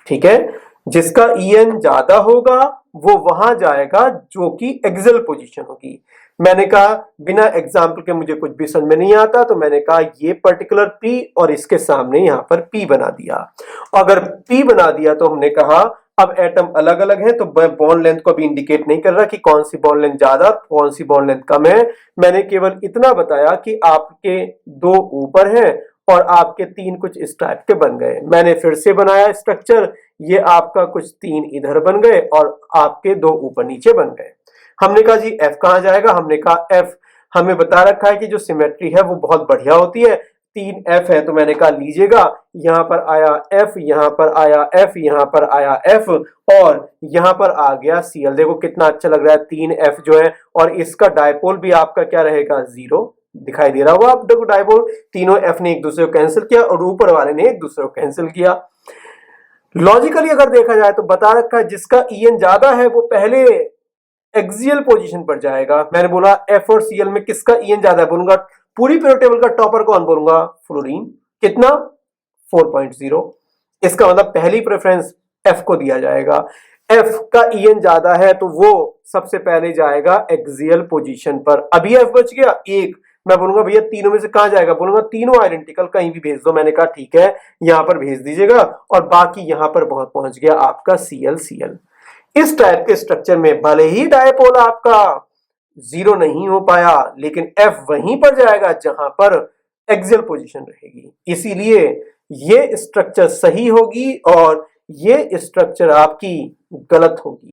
A: ठीक है। जिसका En ज्यादा होगा वो वहां जाएगा जो कि एक्सियल पोजीशन होगी। मैंने कहा बिना एग्जाम्पल के मुझे कुछ भी समझ में नहीं आता, तो मैंने कहा ये पर्टिकुलर P और इसके सामने यहां पर P बना दिया। अगर P बना दिया तो हमने कहा अब एटम अलग अलग हैं, तो बॉन्ड लेंथ को भी इंडिकेट नहीं कर रहा कि कौन सी बॉन्ड लेंथ ज्यादा कौन सी बॉन्ड लेंथ कम है। मैंने केवल इतना बताया कि आपके 2 ऊपर हैं और आपके 3 कुछ इस टाइप के बन गए। मैंने फिर से बनाया स्ट्रक्चर, ये आपका कुछ 3 इधर बन गए और आपके 2 ऊपर नीचे बन गए। हमने कहा जी F कहां जाएगा, हमने कहा F हमें बता रखा है कि जो सिमेट्री है वो बहुत बढ़िया होती है। 3 F है, तो मैंने कहा लीजिएगा यहां पर आया F, यहां पर आया F, यहां पर आया F और यहां पर आ गया Cl। देखो कितना अच्छा लग रहा है 3 F जो है, और इसका डायपोल भी आपका क्या रहेगा 0 दिखाई दे रहा होगा आप देखो डायपोल। तीनों F ने एक दूसरे को कैंसिल किया और ऊपर वाले ने एक दूसरे को कैंसिल किया। लॉजिकली अगर देखा जाए तो बता रखा है जिसका En ज्यादा है वो पहले एक्सियल पोजीशन पर जाएगा। मैंने बोला F और Cl में किसका En ज्यादा है, बोलूंगा पूरी पीरियड टेबल का टॉपर कौन, बोलूंगा फ्लोरीन। कितना 4.0। इसका मतलब पहली प्रेफरेंस F को दिया जाएगा। F का En ज्यादा है तो वो सबसे पहले जाएगा एक्सियल पोजीशन पर। अभी F बच गया एक, मैं बोलूंगा भैया तीनों में से कहां जाएगा, बोलूंगा तीनों आइडेंटिकल कहीं भी भेज दो। मैंने कहा ठीक है यहां पर भेज दीजिएगा, और बाकी यहां पर बहुत पहुंच गया आपका Cl। इस टाइप के स्ट्रक्चर में भले ही डायपोल आपका 0 नहीं हो पाया, लेकिन F वहीं पर जाएगा जहां पर एक्सियल पोजीशन रहेगी। इसीलिए ये स्ट्रक्चर सही होगी और ये स्ट्रक्चर आपकी गलत होगी।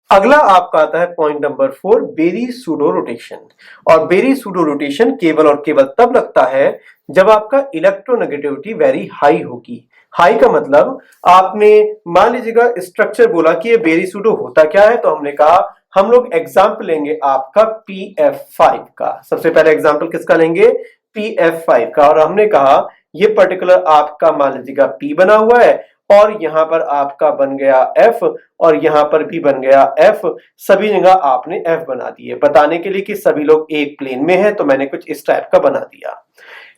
A: अगला आपका आता है point number 4, Berry pseudo rotation. और बेरी सूडो रोटेशन केवल और केवल तब लगता है जब आपका इलेक्ट्रोनेगेटिविटी वेरी हाई होगी। हाई का मतलब आपने मान लीजिएगा स्ट्रक्चर बोला कि ये बेरी सूडो होता क्या है, तो हमने कहा हम लोग एग्जाम्पल लेंगे आपका PF5 का। सबसे पहले एग्जाम्पल किसका लेंगे, PF5 का। और हमने कहा ये पर्टिकुलर आपका मान लीजिएगा P बना हुआ है और यहां पर आपका बन गया F और यहां पर भी बन गया F। सभी जगह आपने F बना दिए बताने के लिए कि सभी लोग एक प्लेन में है, तो मैंने कुछ इस टाइप का बना दिया।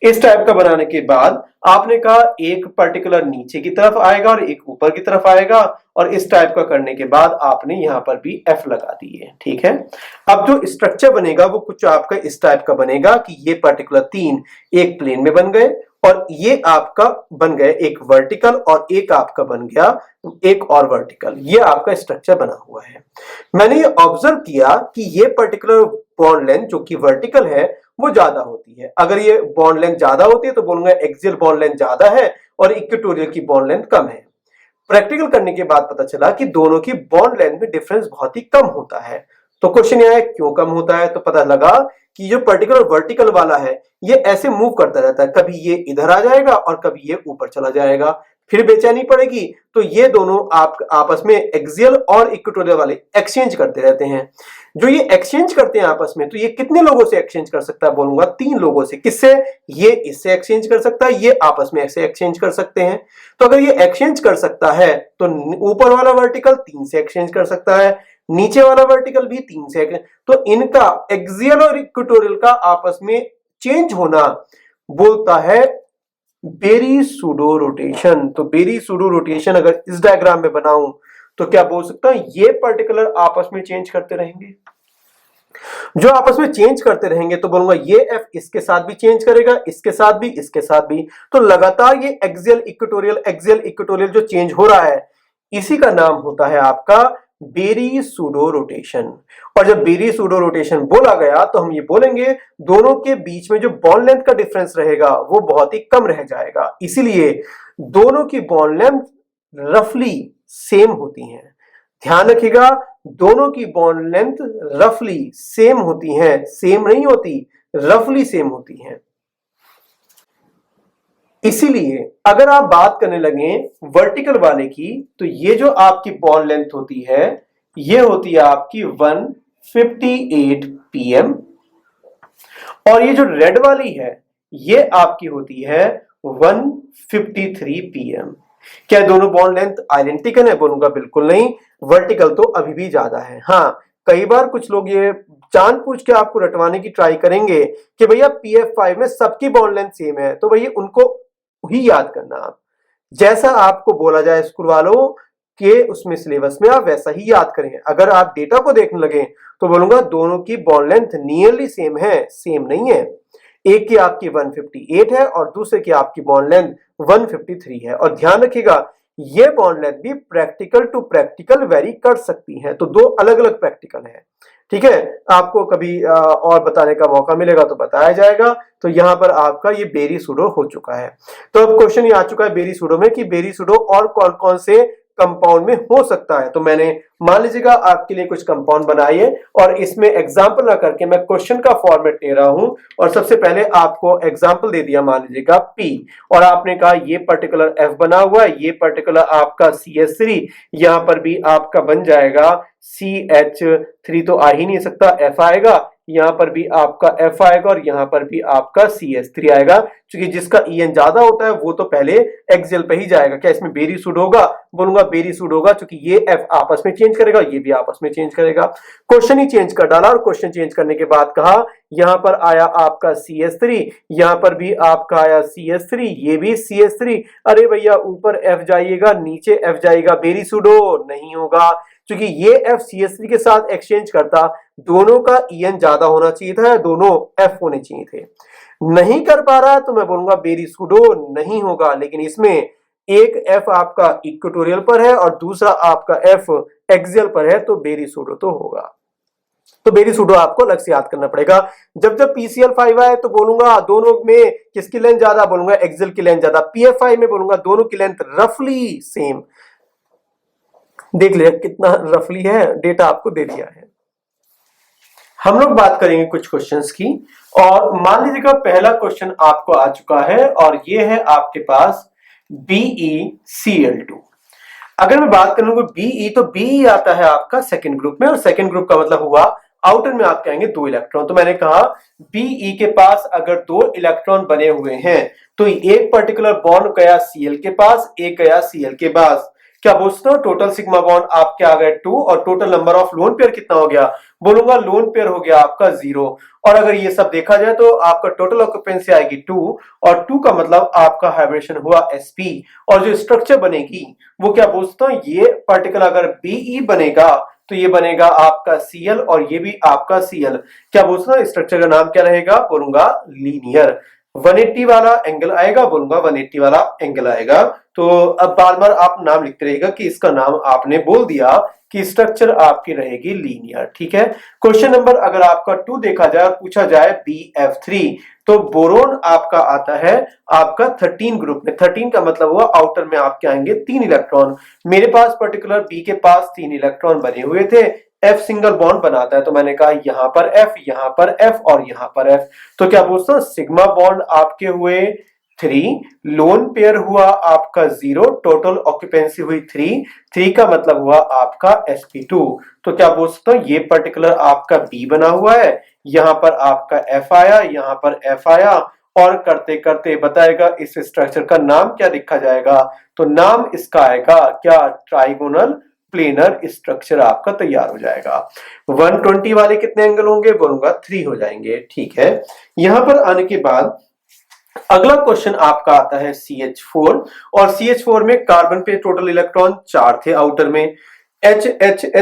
A: इस टाइप का बनाने के बाद आपने कहा एक पर्टिकुलर नीचे की तरफ आएगा और एक ऊपर की तरफ आएगा, और इस टाइप का करने के बाद आपने यहां पर भी F लगा दिए। ठीक है, अब जो स्ट्रक्चर बनेगा वो कुछ आपका इस टाइप का बनेगा कि ये पर्टिकुलर तीन एक प्लेन में बन गए और ये आपका बन गए एक वर्टिकल और एक आपका बन गया एक और वर्टिकल। ये आपका स्ट्रक्चर बना हुआ है। मैंने ये ऑब्जर्व किया कि ये पर्टिकुलर बॉन्ड लेंथ जो कि वर्टिकल है वो ज्यादा होती है। अगर ये बॉन्ड लेंथ ज्यादा होती है तो बोलूंगा एक्सियल बॉन्ड लेंथ ज्यादा है और इक्वेटोरियल की बॉन्ड लेंथ कम है। प्रैक्टिकल करने के बाद पता चला कि दोनों की बॉन्ड लेंथ में डिफरेंस बहुत ही कम होता है। तो क्वेश्चन ये है क्यों कम होता है, तो पता लगा कि जो पर्टिकुलर वर्टिकल वाला है ये ऐसे मूव करता रहता है, कभी ये इधर आ जाएगा और कभी ये ऊपर चला जाएगा, फिर बेचैनी पड़ेगी। तो ये दोनों आपस में एक्सियल और इक्वेटोरियल वाले एक्सचेंज करते रहते हैं। जो ये एक्सचेंज करते हैं आपस में, तो ये कितने लोगों से एक्सचेंज कर सकता है, बोलूंगा 3 लोगों से। किससे? ये इससे एक्सचेंज कर सकता है, ये आपस में ऐसे एक्सचेंज कर सकते हैं। तो अगर ये एक्सचेंज कर सकता है तो ऊपर वाला वर्टिकल 3 से एक्सचेंज कर सकता है, नीचे वाला वर्टिकल भी 3 से। तो इनका एक्सियल और इक्वेटोरियल का आपस में चेंज होना बोलता है बेरी सूडो रोटेशन। तो बेरी सूडो रोटेशन अगर इस डायग्राम में बनाऊं तो क्या बोल सकता हूं, ये पर्टिकुलर आपस में चेंज करते रहेंगे। जो आपस में चेंज करते रहेंगे तो बोलूंगा ये F इसके साथ भी चेंज करेगा, इसके साथ भी, इसके साथ भी। तो लगातार ये एक्सियल इक्वेटोरियल जो चेंज हो रहा है इसी का नाम होता है आपका बेरी सूडो रोटेशन। और जब बेरी सूडो रोटेशन बोला गया तो हम ये बोलेंगे दोनों के बीच में जो बॉन्ड लेंथ का डिफरेंस रहेगा वो बहुत ही कम रह जाएगा, इसीलिए दोनों की बॉन्ड लेंथ रफली सेम होती हैं। ध्यान रखिएगा, दोनों की बॉन्ड लेंथ रफली सेम होती हैं, सेम नहीं होती, रफली सेम होती हैं। इसीलिए अगर आप बात करने लगे वर्टिकल वाले की तो ये जो आपकी बॉन्ड लेंथ होती है ये होती है आपकी 158 pm, और ये जो रेड वाली है ये आपकी होती है 153 pm। क्या दोनों बॉन्ड लेंथ आइडेंटिकल है, बोलूंगा बिल्कुल नहीं, वर्टिकल तो अभी भी ज्यादा है। हाँ, कई बार कुछ लोग ये जानबूझ के आपको रटवाने की ट्राई करेंगे कि भैया PF5 में सबकी बॉन्ड लेंथ सेम है, तो भैया उनको ही याद करना आप, जैसा आपको बोला जाए स्कूल वालों के उसमें सिलेबस में आप वैसा ही याद करें। अगर आप डेटा को देखने लगे तो बोलूंगा दोनों की बॉन्ड लेंथ नियरली सेम है, सेम नहीं है। एक की आपकी 158 है और दूसरे की आपकी बॉन्ड लेंथ 153 है। और ध्यान रखिएगा ये बॉन्ड लेंथ भी प्रैक्टिकल टू प्रैक्टिकल वेरी कर सकती है, तो दो अलग अलग प्रैक्टिकल है। ठीक है, आपको कभी और बताने का मौका मिलेगा तो बताया जाएगा। तो यहां पर आपका ये बेरी सूडो हो चुका है। तो अब क्वेश्चन ये आ चुका है बेरी सूडो में कि बेरी सूडो और कौन कौन से कंपाउंड में हो सकता है। तो मैंने मान लीजिएगा आपके लिए कुछ कंपाउंड बनाए और इसमें एग्जांपल ना करके मैं क्वेश्चन का फॉर्मेट ले रहा हूं, और सबसे पहले आपको एग्जांपल दे दिया, मान लीजिएगा P, और आपने कहा ये पर्टिकुलर F बना हुआ है, ये पर्टिकुलर आपका CH3, यहां पर भी आपका बन जाएगा CH3, तो आ ही नहीं सकता, F आएगा, यहां पर भी आपका F आएगा और यहां पर भी आपका CH3 आएगा, क्योंकि जिसका EN ज्यादा होता है वो तो पहले एक्सियल पे ही जाएगा। क्या इसमें बेरी सूड होगा, बोलूंगा बेरी सूड होगा, क्योंकि ये F आपस में चेंज करेगा, ये भी आपस में चेंज करेगा। क्वेश्चन ही चेंज कर डाला, और क्वेश्चन चेंज करने के बाद कहा यहां पर आया आपका CH3, यहां पर भी आपका आया CH3, ये भी CH3। अरे भैया ऊपर F जाइएगा, नीचे F जाइएगा, बेरी सूड नहीं होगा, क्योंकि ये F CH3 के साथ एक्सचेंज करता, दोनों का EN ज्यादा होना चाहिए था, दोनों F होने चाहिए थे, नहीं कर पा रहा तो मैं बोलूंगा बेरी सूडो नहीं होगा। लेकिन इसमें एक F आपका इक्वेटोरियल पर है और दूसरा आपका F एक्सियल पर है, तो बेरी सूडो तो होगा। तो बेरी सूडो आपको अलग से याद करना पड़ेगा। जब जब PCl5 आए तो बोलूंगा दोनों में किसकी लेंथ ज्यादा, बोलूंगा एक्सियल की लेंथ ज्यादा। PF5 में बोलूंगा दोनों की लेंथ रफली सेम। देख लिया कितना रफली है, डेटा आपको दे दिया है। हम लोग बात करेंगे कुछ क्वेश्चंस की, और मान लीजिएगा पहला क्वेश्चन आपको आ चुका है और ये है आपके पास BeCl2। अगर मैं बात करूंगा Be, तो Be आता है आपका सेकंड ग्रुप में, और सेकंड ग्रुप का मतलब हुआ आउटर में आप कहेंगे 2 इलेक्ट्रॉन। तो मैंने कहा Be के पास अगर 2 इलेक्ट्रॉन बने हुए हैं तो एक पर्टिकुलर बॉन्ड गया Cl के पास, एक गया Cl के पास, क्या पूछता हूं टोटल सिग्मा बॉन्ड आपके आ गए 2 और total number of lone pair कितना हो गया, बोलूंगा लोन पेयर हो गया आपका 0। और अगर ये सब देखा जाए तो आपका टोटल ऑक्यूपेंसी आएगी 2 और 2 का मतलब आपका हाइब्रिडेशन हुआ sp और जो स्ट्रक्चर बनेगी वो क्या पूछता हूं ये पर्टिकुलर अगर Be बनेगा तो ये बनेगा आपका Cl और ये भी आपका Cl, क्या पूछना स्ट्रक्चर का नाम क्या रहेगा, बोलूंगा लीनियर। 180 वाला एंगल आएगा, बोलूंगा 180 वाला एंगल आएगा। तो अब बार बार आप नाम लिखते रहेगा कि इसका नाम आपने बोल दिया कि स्ट्रक्चर आपकी रहेगी लीनियर, ठीक है। क्वेश्चन नंबर अगर आपका 2 देखा जाए और पूछा जाए BF3 तो बोरोन आपका आता है आपका 13 ग्रुप में, 13 का मतलब हुआ आउटर में आपके आएंगे 3 इलेक्ट्रॉन, मेरे पास पर्टिकुलर बी के पास 3 इलेक्ट्रॉन बने हुए थे, F सिंगल बॉन्ड बनाता है तो मैंने कहा यहां पर F, यहां पर F और यहां पर F, तो क्या पूछता हूं सिग्मा बॉन्ड आपके हुए 3, लोन पेयर हुआ आपका 0, टोटल ऑक्यूपेंसी हुई 3 का मतलब हुआ आपका sp2। तो क्या पूछता हूं ये पर्टिकुलर आपका B बना हुआ है, यहां पर आपका F आया, यहां पर F आया और करते करते बताएगा इस स्ट्रक्चर का नाम क्या लिखा जाएगा, तो नाम इसका आएगा क्या ट्राइगोनल प्लेनर स्ट्रक्चर आपका तैयार हो जाएगा। 120 वाले कितने एंगल होंगे, बोलूंगा 3 हो जाएंगे, ठीक है। यहां पर आने के बाद अगला क्वेश्चन आपका आता है CH4 और CH4 में कार्बन पे टोटल इलेक्ट्रॉन 4 थे आउटर में, H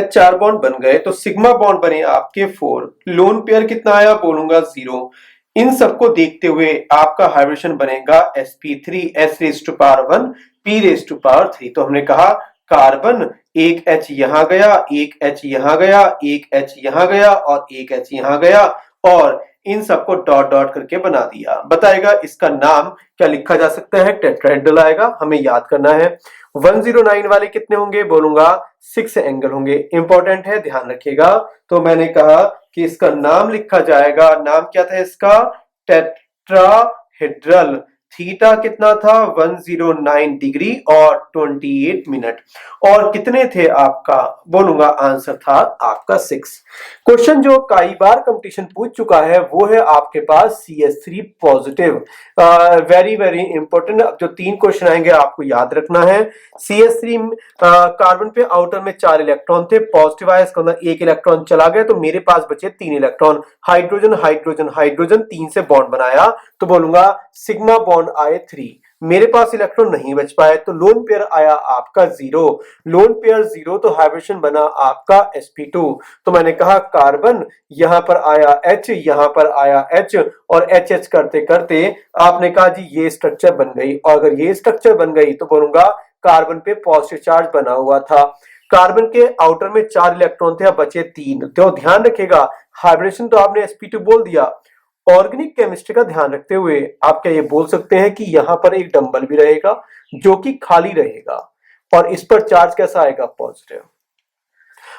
A: 4 बॉन्ड बन गए तो सिग्मा बॉन्ड बने आपके 4, लोन पेयर कितना आया, बोलूंगा 0। इन सबको देखते हुए आपका हाइब्रिडेशन बनेगा sp3 s raise to power 1 p raise to power 3। तो हमने कहा कार्बन एक H यहां गया, एक H यहां गया, एक H यहां गया और एक H यहां गया और इन सबको डॉट डॉट करके बना दिया, बताएगा इसका नाम क्या लिखा जा सकता है, टेट्राहेड्रल आएगा, हमें याद करना है। 109 वाले कितने होंगे, बोलूंगा 6 एंगल होंगे, इंपॉर्टेंट है ध्यान रखिएगा। तो मैंने कहा कि इसका नाम लिखा जाएगा, नाम क्या था इसका, टेट्राहेड्रल, थीटा कितना था 109 डिग्री और 28 मिनट और कितने थे आपका, बोलूंगा आंसर था आपका 6। क्वेश्चन जो कई बार कंपटीशन पूछ चुका है वो है आपके पास CH3 positive, very very important. अब जो 3 क्वेश्चन आएंगे आपको याद रखना है। CH3 कार्बन पे आउटर में 4 इलेक्ट्रॉन थे, पॉजिटिव आया इसका मतलब 1 इलेक्ट्रॉन चला गया तो मेरे पास बचे 3 इलेक्ट्रॉन, हाइड्रोजन हाइड्रोजन हाइड्रोजन 3 से बॉन्ड बनाया तो बोलूंगा सिग्मा बॉन्ड आए 3, मेरे पास इलेक्ट्रॉन नहीं बच पाए तो लोन पेयर आया आपका 0, लोन पेयर 0 तो हाइब्रिडेशन बना आपका sp2। तो मैंने कहा कार्बन यहां पर आया H, यहां पर आया H और HH करते करते आपने कहा जी ये स्ट्रक्चर बन गई और अगर ये स्ट्रक्चर बन गई तो बोलूंगा कार्बन पे पॉजिटिव चार्ज बना हुआ था, कार्बन के आउटर में 4 इलेक्ट्रॉन थे, अब बचे 3। तो ध्यान रखिएगा हाइब्रिडेशन तो आपने sp2 बोल दिया, ऑर्गेनिक केमिस्ट्री का ध्यान रखते हुए आप क्या ये बोल सकते हैं कि यहां पर एक डंबल भी रहेगा जो कि खाली रहेगा और इस पर चार्ज कैसा आएगा, पॉजिटिव।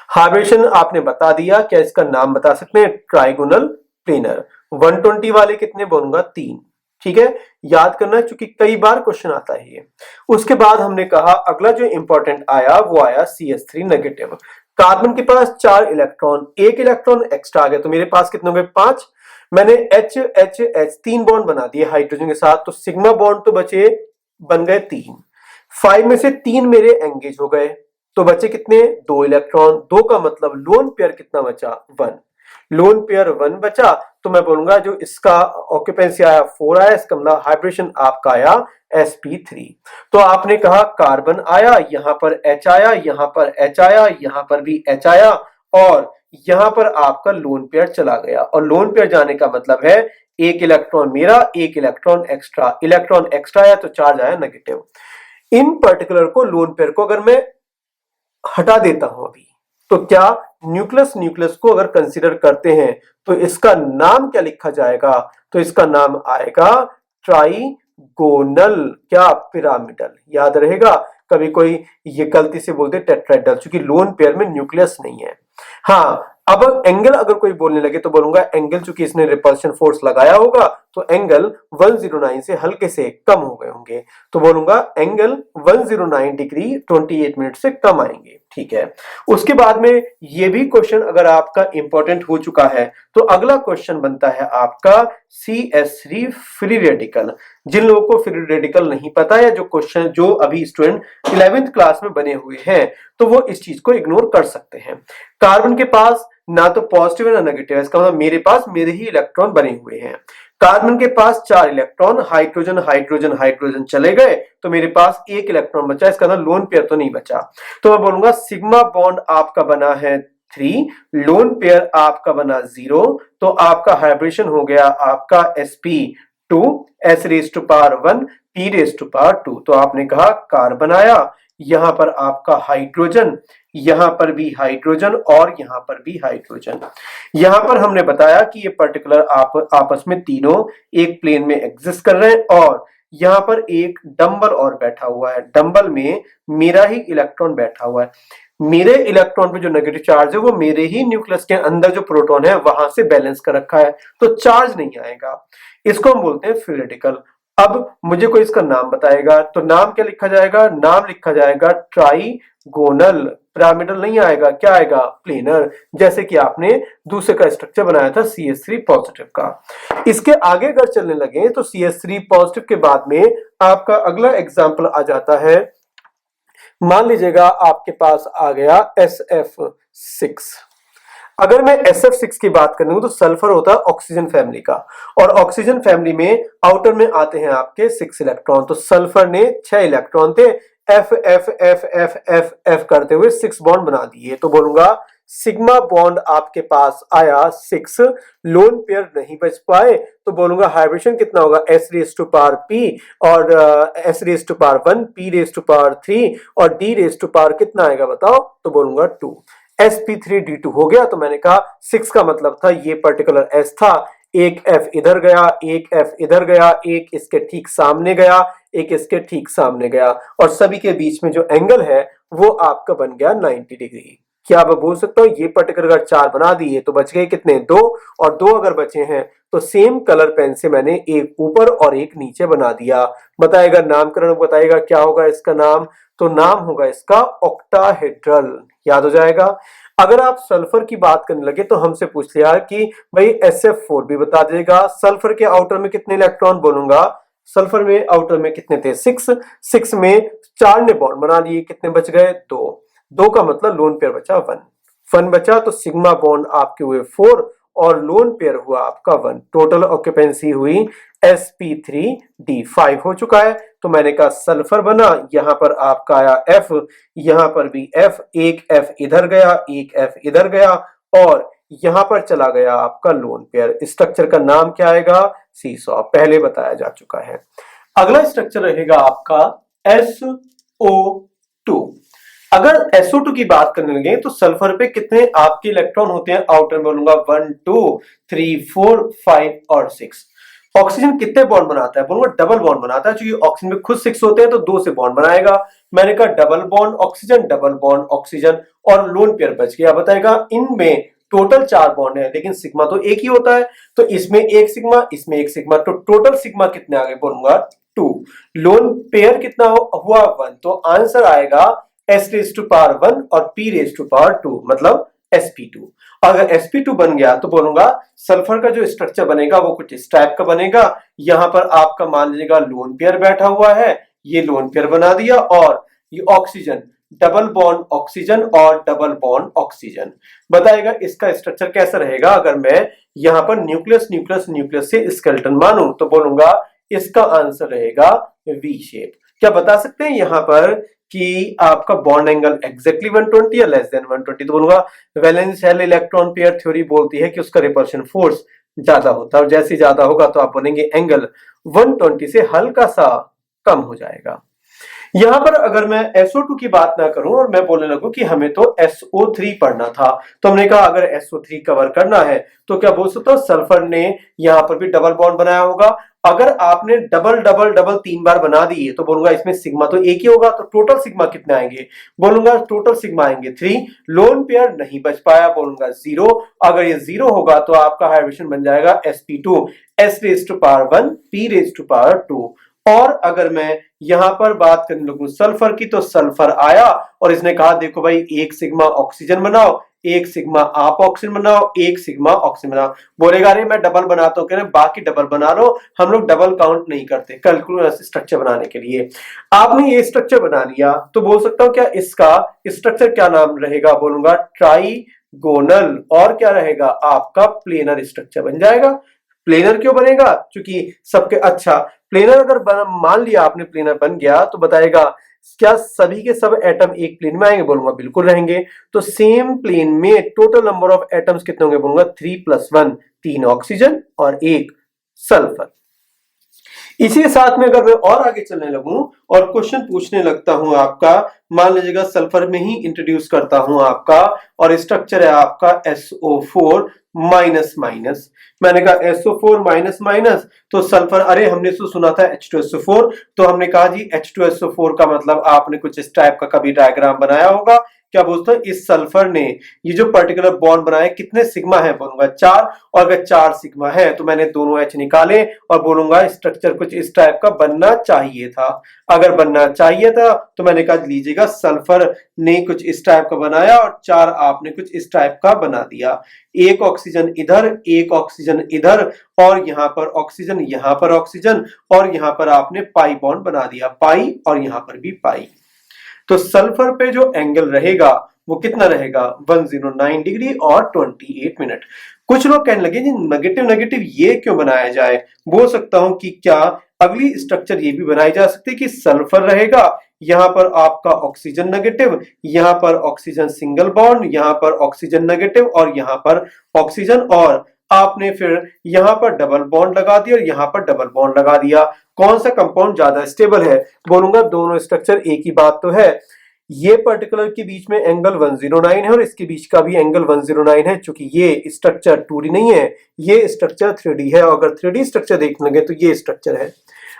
A: हाइब्रिडेशन आपने बता दिया, क्या इसका नाम बता सकते हैं, ट्राइगोनल प्लेनर। 120 वाले कितने, बोलूंगा 3, ठीक है, याद करना चूंकि कई बार क्वेश्चन आता है ये। उसके बाद हमने कहा अगला जो इंपॉर्टेंट आया वो आया CH3 नेगेटिव, कार्बन के पास 4 इलेक्ट्रॉन, 1 इलेक्ट्रॉन एक्स्ट्रा आ गया तो मेरे पास कितने हो गए 5, मैंने H H H 3 बॉन्ड बना दिए हाइड्रोजन के साथ तो सिग्मा बॉन्ड तो बचे बन गए 3, 5 में से 3 मेरे एंगेज हो गए तो बचे कितने 2 इलेक्ट्रॉन, 2 का मतलब लोन पेयर कितना बचा 1, लोन पेयर 1 बचा तो मैं बोलूंगा जो इसका ऑक्यूपेंसी आया 4 आया, इसका मतलब हाइब्रिडेशन आपका आया sp3। तो आपने कहा कार्बन आया, यहां पर H आया, यहां पर H आया, यहां पर भी H आया और यहां पर आपका लोन पेयर चला गया और लोन पेयर जाने का मतलब है 1 इलेक्ट्रॉन मेरा, 1 इलेक्ट्रॉन एक्स्ट्रा आया तो चार्ज आया नेगेटिव। इन पर्टिकुलर को लोन पेयर को अगर मैं हटा देता हूं अभी तो क्या न्यूक्लियस को अगर कंसीडर करते हैं तो इसका नाम क्या लिखा जाएगा, तो इसका नाम आएगा ट्राइगोनल क्या पिरामिडल, याद रहेगा। कभी कोई ये गलती से बोलते टेट्राहेड्रल क्योंकि लोन पेयर में न्यूक्लियस नहीं है। हाँ अब एंगल अगर कोई बोलने लगे तो बोलूंगा एंगल चूंकि इसने रिपल्शन फोर्स लगाया होगा तो एंगल 109 से हल्के से कम हो गए होंगे तो बोलूंगा एंगल 109 डिग्री 28 मिनट से कम आएंगे, ठीक है। उसके बाद में ये भी क्वेश्चन अगर आपका इंपॉर्टेंट हो चुका है तो अगला क्वेश्चन बनता है आपका CH3 फ्री रेडिकल। जिन लोगों को फ्री रेडिकल नहीं पता या जो क्वेश्चन जो अभी स्टूडेंट 11th क्लास में बने हुए हैं तो वो इस चीज को इग्नोर कर सकते हैं। कार्बन के पास ना तो पॉजिटिव है ना नेगेटिव है, इसका मतलब मेरे पास मेरे ही इलेक्ट्रॉन बने हुए हैं। कार्बन के पास 4 इलेक्ट्रॉन, हाइड्रोजन हाइड्रोजन हाइड्रोजन चले गए तो मेरे पास एक इलेक्ट्रॉन बचा, इसका मतलब लोन पेयर तो नहीं बचा। तो मैं बोलूंगा सिग्मा बॉन्ड आपका बना है 3, लोन पेयर आपका बना 0, तो आपका हाइब्रिडेशन हो गया आपका sp2 s raise to power 1 p raise to power 2। तो आपने कहा कार्बन आया, यहां पर आपका हाइड्रोजन, यहां पर भी हाइड्रोजन और यहां पर भी हाइड्रोजन। यहां पर हमने बताया कि ये पर्टिकुलर आपस में तीनों एक प्लेन में एग्जिस्ट कर रहे हैं और यहां पर एक डंबल और बैठा हुआ है, डंबल में मेरा ही इलेक्ट्रॉन बैठा हुआ है। मेरे इलेक्ट्रॉन पे जो नेगेटिव चार्ज है वो मेरे ही न्यूक्लियस के अंदर जो प्रोटॉन है वहां से बैलेंस कर रखा है, तो चार्ज नहीं आएगा। इसको हम बोलते हैं फ्री रेडिकल। अब मुझे कोई इसका नाम बताएगा तो नाम क्या लिखा जाएगा? नाम लिखा जाएगा ट्राइगोनल, पिरामिडल नहीं आएगा, क्या आएगा? प्लेनर, जैसे कि आपने दूसरे का स्ट्रक्चर बनाया था CH3 पॉजिटिव का। इसके आगे अगर चलने लगे तो CH3 पॉजिटिव के बाद में आपका अगला एग्जाम्पल आ जाता है, मान लीजिएगा आपके पास आ गया SF6। अगर मैं SF6 की बात करूं तो सल्फर होता है ऑक्सीजन फैमिली का, और ऑक्सीजन फैमिली में आउटर में आते हैं आपके 6 इलेक्ट्रॉन, तो सल्फर ने 6 इलेक्ट्रॉन थे, F F F F F F करते हुए 6 बॉन्ड बना दिए। तो बोलूंगा सिग्मा बॉन्ड आपके पास आया 6, लोन पेयर नहीं बच पाए, तो बोलूंगा हाइब्रिडेशन कितना होगा? S raise to power P और S raise to power 1 P raise to power 3 और D रेज टू पावर कितना आएगा बताओ? तो बोलूंगा 2। sp3d2 हो गया। तो मैंने कहा 6 का मतलब था ये पर्टिकुलर S था, एक F इधर गया, एक F इधर गया, एक इसके ठीक सामने गया, एक इसके ठीक सामने गया, और सभी के बीच में जो एंगल है वो आपका बन गया 90 डिग्री। क्या आप बोल सकते हो ये पर्टिकुलर अगर 4 बना दिए तो बच गए कितने? 2, और 2 अगर बचे हैं तो सेम कलर पेन से मैंने एक ऊपर और एक नीचे बना दिया। बताएगा नामकरण, बताएगा क्या होगा इसका नाम? तो नाम होगा इसका ऑक्टाहेड्रल, याद हो जाएगा। अगर आप सल्फर की बात करने लगे तो हमसे पूछ लिया कि भाई SF4 भी बता देगा, सल्फर के आउटर में कितने इलेक्ट्रॉन? बोलूंगा सल्फर में आउटर में कितने थे? 6 में 4 ने बॉन्ड बना लिए, कितने बच गए? 2 का मतलब लोन पेयर बचा 1 बचा, तो सिग्मा बॉन्ड आपके हुए 4 और लोन पेयर हुआ आपका 1। टोटल ऑक्यूपेंसी हुई sp3d5 हो चुका है। तो मैंने कहा सल्फर बना, यहां पर आपका आया F, यहां पर भी F, एक F इधर गया, एक F इधर गया, और यहां पर चला गया आपका लोन पेयर। स्ट्रक्चर का नाम क्या आएगा? सीसॉ, पहले बताया जा चुका है। अगला स्ट्रक्चर रहेगा आपका SO2। अगर SO2 की बात करने लगे तो सल्फर पे कितने आपके इलेक्ट्रॉन होते हैं? आउटर में बोलूंगा 1 2 3 4 5 और 6। ऑक्सीजन कितने बॉन्ड बनाता है? बोलूंगा डबल बॉन्ड बनाता है, क्योंकि ऑक्सीजन में खुद 6 होते हैं तो 2 से बॉन्ड बनाएगा। मैंने कहा double bond oxygen, double bond oxygen, और लोन पेयर बच गया। बताएगा इनमें टोटल 4 बॉन्ड है लेकिन सिग्मा तो एक ही होता है, तो इसमें एक सिग्मा, इसमें एक सिग्मा, तो टोटल सिग्मा कितने आ गए? बोलूंगा 2। लोन पेयर कितना हुआ? 1। तो आंसर आएगा S रेज टू पावर 1 और P रेज टू पावर 2, मतलब sp2। अगर sp2 बन गया तो बोलूंगा सल्फर का जो स्ट्रक्चर बनेगा वो कुछ इस टाइप का बनेगा। यहां पर आपका मान लीजिएगा लोन पेयर बैठा हुआ है, ये लोन पेयर बना दिया, और ये ऑक्सीजन, डबल बॉन्ड ऑक्सीजन और डबल बॉन्ड ऑक्सीजन। बताएगा इसका स्ट्रक्चर कैसा रहेगा अगर मैं यहां पर न्यूक्लियस न्यूक्लियस न्यूक्लियस से स्केलेटन मानूं? तो बोलूंगा इसका आंसर रहेगा वी शेप। क्या बता सकते हैं यहां पर कि आपका बॉन्ड एंगल एग्जैक्टली 120 या लेस देन 120? तो बोलूंगा valence shell electron pair theory बोलती है कि उसका रिपल्शन फोर्स ज्यादा होता है, और जैसे ज्यादा होगा तो आप बोलेंगे एंगल 120 से हल्का सा कम हो जाएगा। यहां पर अगर मैं SO2 की बात ना करूं और मैं बोलने लगूं कि हमें तो SO3 पढ़ना था, तो हमने कहा अगर SO3 कवर करना है तो क्या बोल सकते हो सल्फर ने यहां पर भी डबल बॉन्ड बनाया होगा। अगर आपने डबल डबल डबल 3 बार बना दिए तो बोलूंगा इसमें सिग्मा तो एक ही होगा, तो टोटल सिग्मा कितने आएंगे? बोलूंगा टोटल सिग्मा आएंगे 3। लोन पेयर नहीं बच पाया, बोलूंगा 0। अगर ये 0 होगा तो आपका हाइब्रिडेशन बन जाएगा sp2 s raise to power 1 p raise to power 2, और अगर मैं यहां पर बात करने लगूं सल्फर की, तो सल्फर आया और इसने कहा देखो भाई एक सिग्मा ऑक्सीजन बनाओ, एक सिग्मा आप ऑक्सीजन बनाओ, एक सिग्मा ऑक्सीजन बनाओ। बोलेगा अरे मैं डबल बनाता हूं, कह रहे बाकी डबल बना लो, हम लोग डबल काउंट नहीं करते कैलकुलस स्ट्रक्चर बनाने के लिए। आपने ये स्ट्रक्चर बना लिया तो बोल सकता हूं क्या इसका स्ट्रक्चर क्या नाम रहेगा, बोलूंगा ट्राइगोनल, और क्या रहेगा आपका प्लेनर स्ट्रक्चर बन जाएगा। प्लेनर क्यों बनेगा, क्योंकि सबके अच्छा प्लेनर अगर मान लिया आपने प्लेनर बन गया तो बताएगा क्या सभी के सब एटम एक प्लेन में आएंगे, बोलूंगा बिल्कुल रहेंगे। तो सेम प्लेन में टोटल नंबर ऑफ एटम्स कितने होंगे, बोलूंगा 3+1, 3 ऑक्सीजन और 1 सल्फर। इसी के साथ में अगर मैं और आगे चलने लगूं और क्वेश्चन पूछने लगता हूं आपका, मान लीजिएगा सल्फर में ही इंट्रोड्यूस करता हूं आपका, और स्ट्रक्चर है आपका SO4 माइनस माइनस। मैंने कहा SO4 माइनस माइनस तो सल्फर, अरे हमने तो सुना था H2SO4, तो हमने कहा जी H2SO4 का मतलब आपने कुछ इस टाइप का कभी डायग्राम बनाया होगा। क्या बोलते हैं इस सल्फर ने ये जो पर्टिकुलर बॉन्ड बनाया कितने सिग्मा है, बोलूंगा 4, और अगर 4 सिग्मा है तो मैंने दोनों H निकाले और बोलूंगा स्ट्रक्चर कुछ इस टाइप का बनना चाहिए था। अगर बनना चाहिए था तो मैंने कहा लीजिएगा सल्फर ने कुछ इस टाइप का बनाया और 4 आपने कुछ इस टाइप का बना दिया। एक ऑक्सीजन इधर, एक ऑक्सीजन इधर, और यहां पर ऑक्सीजन, यहां पर ऑक्सीजन, और यहां पर आपने पाई बॉन्ड बना दिया, पाई और यहां पर भी पाई। तो सल्फर पे जो एंगल रहेगा वो कितना रहेगा, 109 डिग्री और 28 मिनट। कुछ लोग कहने लगे जी नेगेटिव नेगेटिव ये क्यों बनाया जाए, बोल सकता हूं कि क्या अगली स्ट्रक्चर ये भी बनाई जा सकती है कि सल्फर रहेगा, यहां पर आपका ऑक्सीजन नेगेटिव, यहां पर ऑक्सीजन सिंगल बॉन्ड, यहां पर ऑक्सीजन नेगेटिव और यहां पर ऑक्सीजन, और आपने फिर यहां पर डबल बॉन्ड लगा दिया और यहां पर डबल बॉन्ड लगा दिया। कौन सा कंपाउंड ज्यादा स्टेबल है, बोलूंगा दोनों स्ट्रक्चर एक ही बात तो है। ये पर्टिकुलर के बीच में एंगल 109 है और इसके बीच का भी एंगल 109 है, क्योंकि ये स्ट्रक्चर 2D नहीं है, ये स्ट्रक्चर 3D है। और अगर 3D स्ट्रक्चर देखने लगे तो ये स्ट्रक्चर है।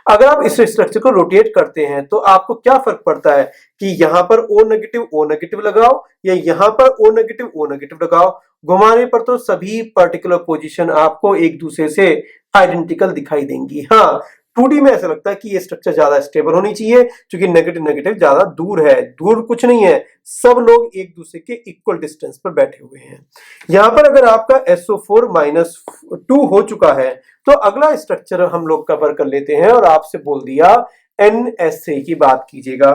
A: अगर आप इस स्ट्रक्चर को रोटेट करते हैं तो आपको क्या फर्क पड़ता है कि यहां पर O नेगेटिव लगाओ या यहां पर O नेगेटिव लगाओ, घुमाने पर तो सभी पर्टिकुलर पोजीशन आपको एक दूसरे से आइडेंटिकल दिखाई देंगी। हाँ 2D में ऐसा लगता है कि ये स्ट्रक्चर ज्यादा स्टेबल होनी चाहिए, क्योंकि नेगेटिव नेगेटिव ज्यादा दूर है, दूर कुछ नहीं है, सब लोग एक दूसरे के इक्वल डिस्टेंस पर बैठे हुए हैं। यहां पर अगर आपका SO4-2 हो चुका है तो अगला स्ट्रक्चर हम लोग कवर कर लेते हैं, और आपसे बोल दिया NSA की बात कीजिएगा।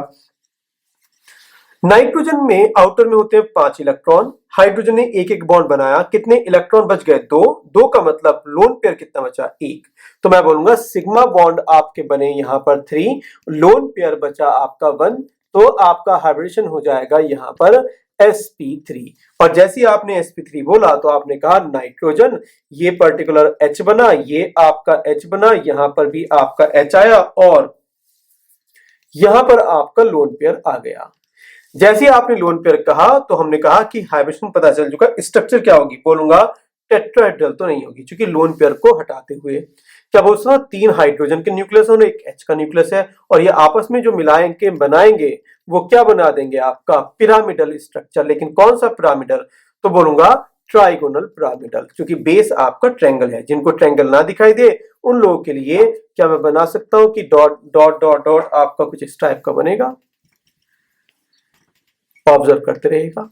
A: नाइट्रोजन में आउटर में होते हैं 5 इलेक्ट्रॉन, हाइड्रोजन ने एक एक बॉन्ड बनाया, कितने इलेक्ट्रॉन बच गए, 2, 2 का मतलब लोन पेयर कितना बचा, 1। तो मैं बोलूंगा सिग्मा बॉन्ड आपके बने यहां पर 3, लोन पेयर बचा आपका 1, तो आपका हाइब्रिडेशन हो जाएगा यहां पर sp3। और जैसे ही आपने sp3 बोला तो आपने कहा नाइट्रोजन, ये पर्टिकुलर H बना, ये आपका H बना, यहां पर भी आपका H आया और यहां पर आपका लोन पेयर आ गया। जैसे आपने लोन पेयर कहा तो हमने कहा कि हाइब्रिडेशन पता चल चुका, स्ट्रक्चर क्या होगी, बोलूंगा टेट्राहेड्रल तो नहीं होगी, क्योंकि लोन पेयर को हटाते हुए क्या बोलते हैं 3 हाइड्रोजन के न्यूक्लियस और एक H का न्यूक्लियस है, और ये आपस में जो मिलाएंगे बनाएंगे वो क्या बना देंगे आपका पिरामिडल स्ट्रक्चर। लेकिन कौन सा पिरामिडल, तो बोलूंगा ट्राइगोनल पिरामिडल, क्योंकि बेस आपका ट्रायंगल है। जिनको ट्रायंगल ना दिखाई दे उन लोगों के लिए क्या मैं बना सकता हूं कि डॉट डॉट डॉट डॉट आपका कुछ इस टाइप का बनेगा, ऑब्जर्व करते रहेगा।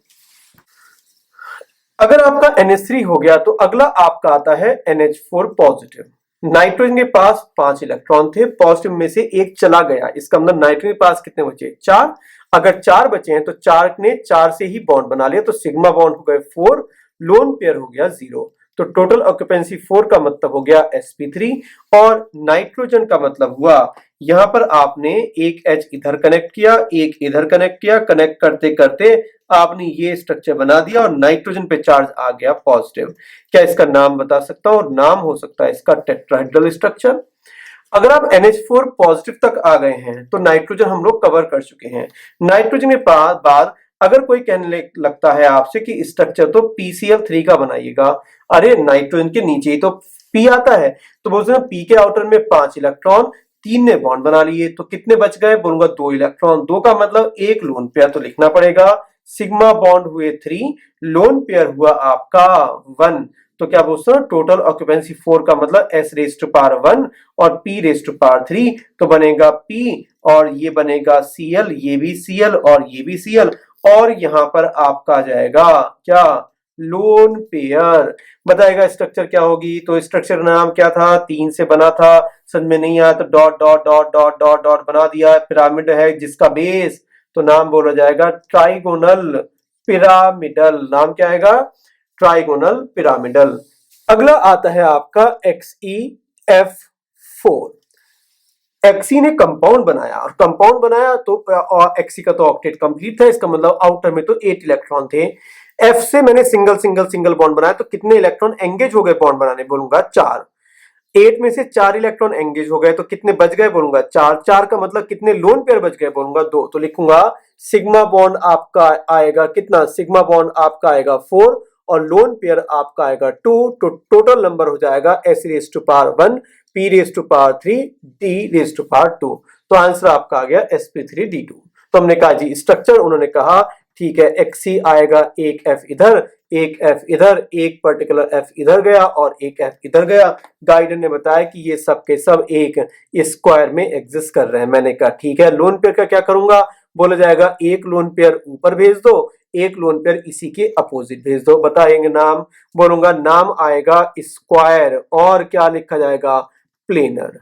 A: अगर आपका NH3 हो गया तो अगला आपका आता है NH4 पॉजिटिव। नाइट्रोजन के पास 5 इलेक्ट्रॉन थे, पॉजिटिव में से एक चला गया, इसका मतलब नाइट्रोजन के पास कितने बचे, 4। अगर 4 बचे हैं तो 4 ने 4 से ही बॉन्ड बना लिया, तो सिग्मा बॉन्ड हो गए 4, लोन पेयर हो गया 0। तो टोटल ऑक्यूपेंसी 4 का मतलब हो गया sp3, और नाइट्रोजन का मतलब हुआ यहां पर आपने एक H इधर कनेक्ट किया, एक इधर कनेक्ट किया, कनेक्ट करते करते आपने ये स्ट्रक्चर बना दिया और नाइट्रोजन पे चार्ज आ गया पॉजिटिव। क्या इसका नाम बता सकता हूं, नाम हो सकता है इसका टेट्राहेड्रल स्ट्रक्चर। अगर आप NH4 पॉजिटिव तक आ गए हैं तो नाइट्रोजन हम लोग कवर कर चुके हैं। नाइट्रोजन के बाद अगर कोई कहने लगता है आपसे कि स्ट्रक्चर तो PCl3 का बनाइएगा, अरे नाइट्रोजन के नीचे ही तो P आता है, तो बोलते हैं P के आउटर में 5 इलेक्ट्रॉन, 3 ने बॉन्ड बना लिए, तो कितने बच गए, बोलूंगा 2 इलेक्ट्रॉन, 2 का मतलब एक लोन पेयर तो लिखना पड़ेगा। सिग्मा बॉन्ड हुए 3, लोन पेयर हुआ आपका 1, तो क्या पूछता हूँ, टोटल ऑक्यूपेंसी 4 का मतलब s रेज टू पावर 1 और p रेज टू पावर 3, तो बनेगा p और ये बनेगा Cl, ये भी Cl और ये भी Cl, और यहां पर आपका आ जाएगा क्या, लोन पेयर। बताएगा स्ट्रक्चर क्या होगी, तो स्ट्रक्चर नाम क्या था, 3 से बना था, समझ में नहीं आया तो dot dot dot dot dot dot बना दिया। पिरामिड है जिसका बेस, तो नाम बोला जाएगा ट्राइगोनल पिरामिडल। नाम क्या आएगा, ट्राइगोनल पिरामिडल। अगला आता है आपका XeF4। एक्सी ने कंपाउंड बनाया, और कंपाउंड बनाया तो एक्सी का तो ऑक्टेट कंप्लीट था, इसका मतलब आउटर में तो 8 इलेक्ट्रॉन थे। एफ से मैंने सिंगल सिंगल सिंगल बॉन्ड बनाया, तो कितने इलेक्ट्रॉन एंगेज हो गए बॉन्ड बनाने, बोलूंगा 4। 8 में से 4 इलेक्ट्रॉन एंगेज हो गए, तो कितने बच गए, बोलूंगा 4। 4 का मतलब कितने लोन पेयर बच गए, बोलूंगा 2। तो लिखूंगा सिग्मा बॉन्ड आपका आएगा कितना, सिग्मा बॉन्ड आपका आएगा 4 और लोन पेयर आपका आएगा 2। तो टोटल नंबर हो जाएगा s raise to power 1, p raise to power 3, d raise to power 2। तो आंसर आपका आ गया sp3d2। तो हमने कहा जी स्ट्रक्चर, उन्होंने कहा ठीक है, एक्सी आएगा, एक एफ इधर, एक एफ इधर, एक पर्टिकुलर एफ इधर गया और एक एफ इधर गया। गाइडर ने बताया कि ये सब के सब एक स्क्वायर में एग्जिस्ट कर रहे हैं। मैंने कहा ठीक है, लोन पेयर का क्या करूंगा, बोला जाएगा एक लोन पेयर ऊपर भेज दो, एक लोन पेयर इसी के अपोजिट भेज दो। बताएंगे नाम, बोलूंगा नाम आएगा स्क्वायर, और क्या लिखा जाएगा, प्लेनर।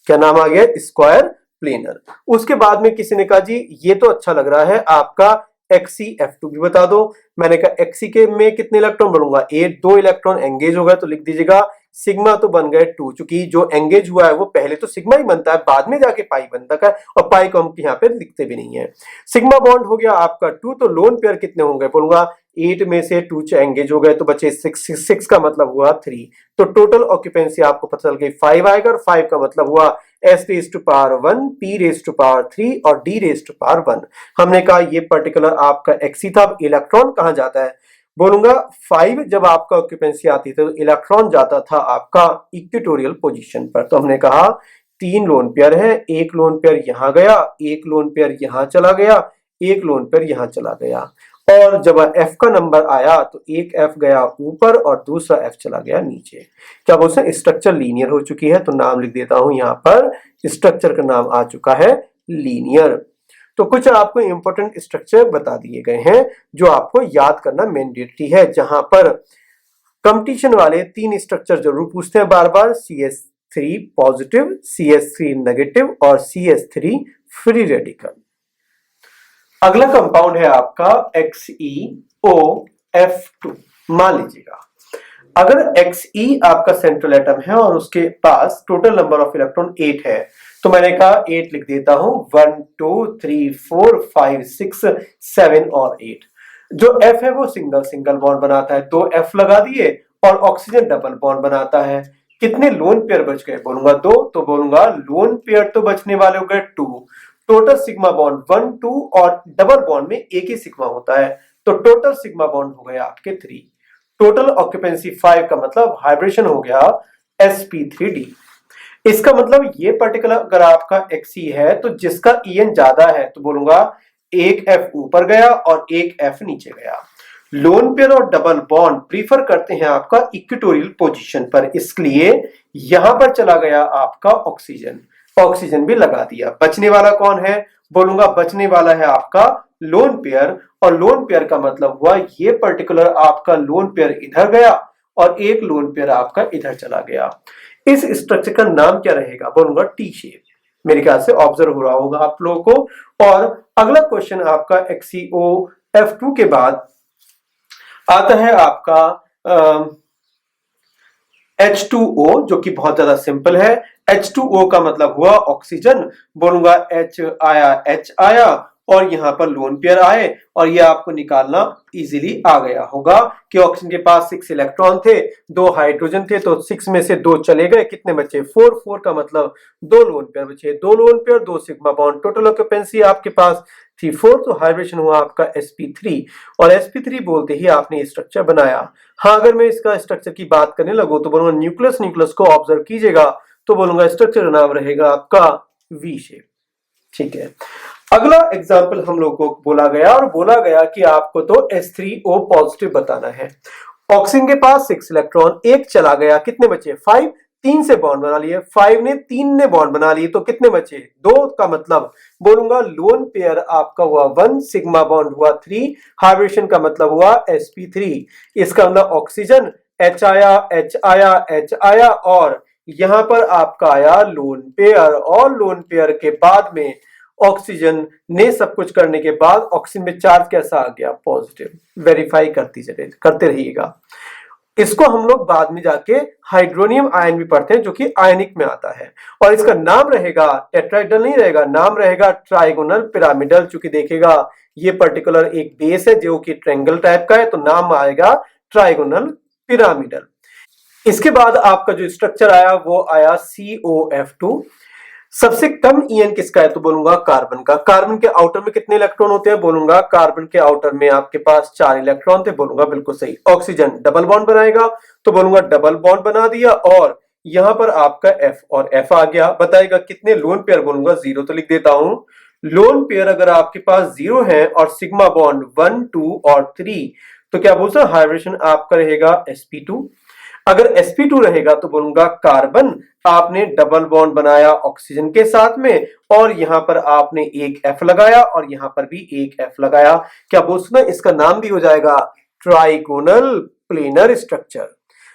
A: क्या नाम आ गया, स्क्वायर प्लेनर। उसके बाद में किसी ने कहा जी ये तो अच्छा लग रहा है आपका XeF2 भी बता दो। मैंने कहा एक्सी के में कितने इलेक्ट्रॉन, बोलूंगा 8, 2 इलेक्ट्रॉन एंगेज हो गए, तो लिख दीजिएगा सिग्मा तो बन गए 2, चूंकि जो एंगेज हुआ है वो पहले तो सिग्मा ही बनता है, बाद में जाके पाई बनता है, और पाई को हम यहाँ पे लिखते भी नहीं है। सिग्मा बॉन्ड हो गया आपका 2, तो लोन पेयर कितने होंगे, बोलूंगा 8 में से 2 एंगेज हो गए, तो बचे 6 का मतलब हुआ 3। तो टोटल ऑक्यूपेंसी आपको पता चल गई 5 आएगा, और 5 का मतलब हुआ s raise to power 1, p raise to power 3 और d रेज टू पावर 1। हमने कहा ये पर्टिकुलर आपका एक्सी था। इलेक्ट्रॉन कहां जाता है, बोलूंगा 5 जब आपका ऑक्यूपेंसी आती थी तो इलेक्ट्रॉन जाता था आपका इक्वेटोरियल पोजीशन पर। तो हमने कहा 3 लोन पेयर है, एक लोन पेयर यहां गया, एक लोन पेयर यहां चला गया, एक लोन पेयर यहां चला गया, और जब एफ का नंबर आया तो एक एफ गया ऊपर और दूसरा एफ चला गया नीचे। क्या बोलते हैं, स्ट्रक्चर लीनियर हो चुकी है, तो नाम लिख देता हूं यहां पर, स्ट्रक्चर का नाम आ चुका है लीनियर। तो कुछ आपको इंपॉर्टेंट स्ट्रक्चर बता दिए गए हैं जो आपको याद करना मैंडेटरी है, जहां पर कंपटीशन वाले 3 स्ट्रक्चर जरूर पूछते हैं बार बार, CH3 पॉजिटिव, CH3 नेगेटिव और CH3 फ्री रेडिकल। अगला कंपाउंड है आपका XeOF2। मान लीजिएगा अगर Xe आपका सेंट्रल एटम है और उसके पास टोटल नंबर ऑफ इलेक्ट्रॉन 8 है, तो मैंने कहा 8 लिख देता हूं, 1 2 3 4 5 6 7 और 8। जो F है वो सिंगल सिंगल बॉन्ड बनाता है, 2 F लगा दिए, और ऑक्सीजन डबल बॉन्ड बनाता है। कितने लोन पेयर बच गए, बोलूंगा 2। तो बोलूंगा लोन पेयर तो बचने वाले हो गए 2। टोटल सिग्मा बॉन्ड 1 2 और डबल बॉन्ड में एक ही सिग्मा होता है, तो टोटल सिग्मा बॉन्ड हो गए आपके 3। टोटल ऑक्यूपेंसी 5 का मतलब हाइब्रिडेशन हो गया sp3d। इसका मतलब ये पर्टिकुलर अगर आपका Xe है तो जिसका En ज्यादा है, तो बोलूंगा एक F ऊपर गया और एक F नीचे गया। लोन पेयर और डबल बॉन्ड प्रीफर करते हैं आपका इक्वेटोरियल पोजीशन पर, इसलिए यहां पर चला गया आपका ऑक्सीजन, ऑक्सीजन भी लगा दिया। बचने वाला कौन है, बोलूंगा बचने वाला है आपका लोन पेयर, और लोन पेयर का मतलब हुआ ये पर्टिकुलर आपका लोन पेयर इधर गया और एक लोन पेयर आपका इधर चला गया। इस स्ट्रक्चर का नाम क्या रहेगा, बोलूंगा टी शेप। मेरे ख्याल से ऑब्जर्व हो रहा होगा आप लोगों को। और अगला क्वेश्चन आपका XeOF2 के बाद आता है आपका H2O, जो कि बहुत ज्यादा सिंपल है। H2O का मतलब हुआ ऑक्सीजन, बोलूंगा H आया, H आया, और यहां पर लोन पेयर आए, और ये आपको निकालना इजीली आ गया होगा कि ऑक्सीजन के पास 6 इलेक्ट्रॉन थे, 2 हाइड्रोजन थे, तो 6 में से 2 चले गए, कितने बचे 4। 4 का मतलब 2 लोन पेयर बचे, 2 lone pair 2 sigma bond, total occupancy आपके पास थी 4, तो हाइब्रिडेशन हुआ आपका sp3, और sp3 बोलते ही आपने स्ट्रक्चर बनाया। हाँ, अगर मैं इसका स्ट्रक्चर की बात करने लगूं तो बोलूंगा न्यूक्लियस, न्यूक्लियस को ऑब्जर्व कीजिएगा, तो बोलूंगा स्ट्रक्चर नाम रहेगा आपका वी शेप। ठीक है, अगला एग्जाम्पल हम लोग को बोला गया, और बोला गया कि आपको तो H3O पॉजिटिव बताना है, ऑक्सीजन के पास 6 इलेक्ट्रॉन, एक चला गया, कितने बचे 5, 3 से बॉन्ड बना लिए, 5 ने 3 ने बॉन्ड बना लिए तो कितने बचे 2 का मतलब बोलूंगा लोन पेयर आपका हुआ 1, सिग्मा बॉन्ड हुआ 3, हाइब्रिडेशन का मतलब हुआ sp3। इसका मतलब ऑक्सीजन H आया H आया H आया और यहां पर आपका आया लोन पेयर, और लोन पेयर के बाद में ऑक्सीजन ने सब कुछ करने के बाद ऑक्सीजन में चार्ज कैसा आ गया पॉजिटिव। वेरीफाई करते रहिएगा। इसको हम लोग बाद में जाके हाइड्रोनियम आयन भी पढ़ते हैं जो कि आयनिक में आता है, और इसका नाम रहेगा टेट्राहेड्रल नहीं रहेगा, नाम रहेगा ट्राइगोनल पिरामिडल। चूंकि देखेगा ये पर्टिकुलर एक बेस है जो कि ट्रायंगल टाइप का है तो नाम आएगा ट्राइगोनल पिरामिडल। इसके बाद आपका जो स्ट्रक्चर आया वो आया COF2। सबसे कम ईएन किसका है तो बोलूंगा कार्बन का। कार्बन के आउटर में कितने इलेक्ट्रॉन होते हैं बोलूंगा कार्बन के आउटर में आपके पास 4 इलेक्ट्रॉन थे, बोलूंगा बिल्कुल सही। ऑक्सीजन डबल बॉन्ड बनाएगा तो बोलूंगा डबल बॉन्ड बना दिया, और यहां पर आपका F और F आ गया। बताएगा कितने लोन पेयर, बोलूंगा 0 तो लिख देता हूं। लोन पेयर अगर आपके पास 0 है और सिग्मा बॉन्ड 1, 2 और 3 तो क्या बोल सकते हाइब्रिडेशन आपका रहेगा sp2। अगर sp2 रहेगा तो बोलूंगा कार्बन आपने डबल बॉन्ड बनाया ऑक्सीजन के साथ में, और यहां पर आपने एक F लगाया और यहां पर भी एक F लगाया। क्या बोल सकते इसका नाम भी हो जाएगा ट्राइगोनल प्लेनर स्ट्रक्चर।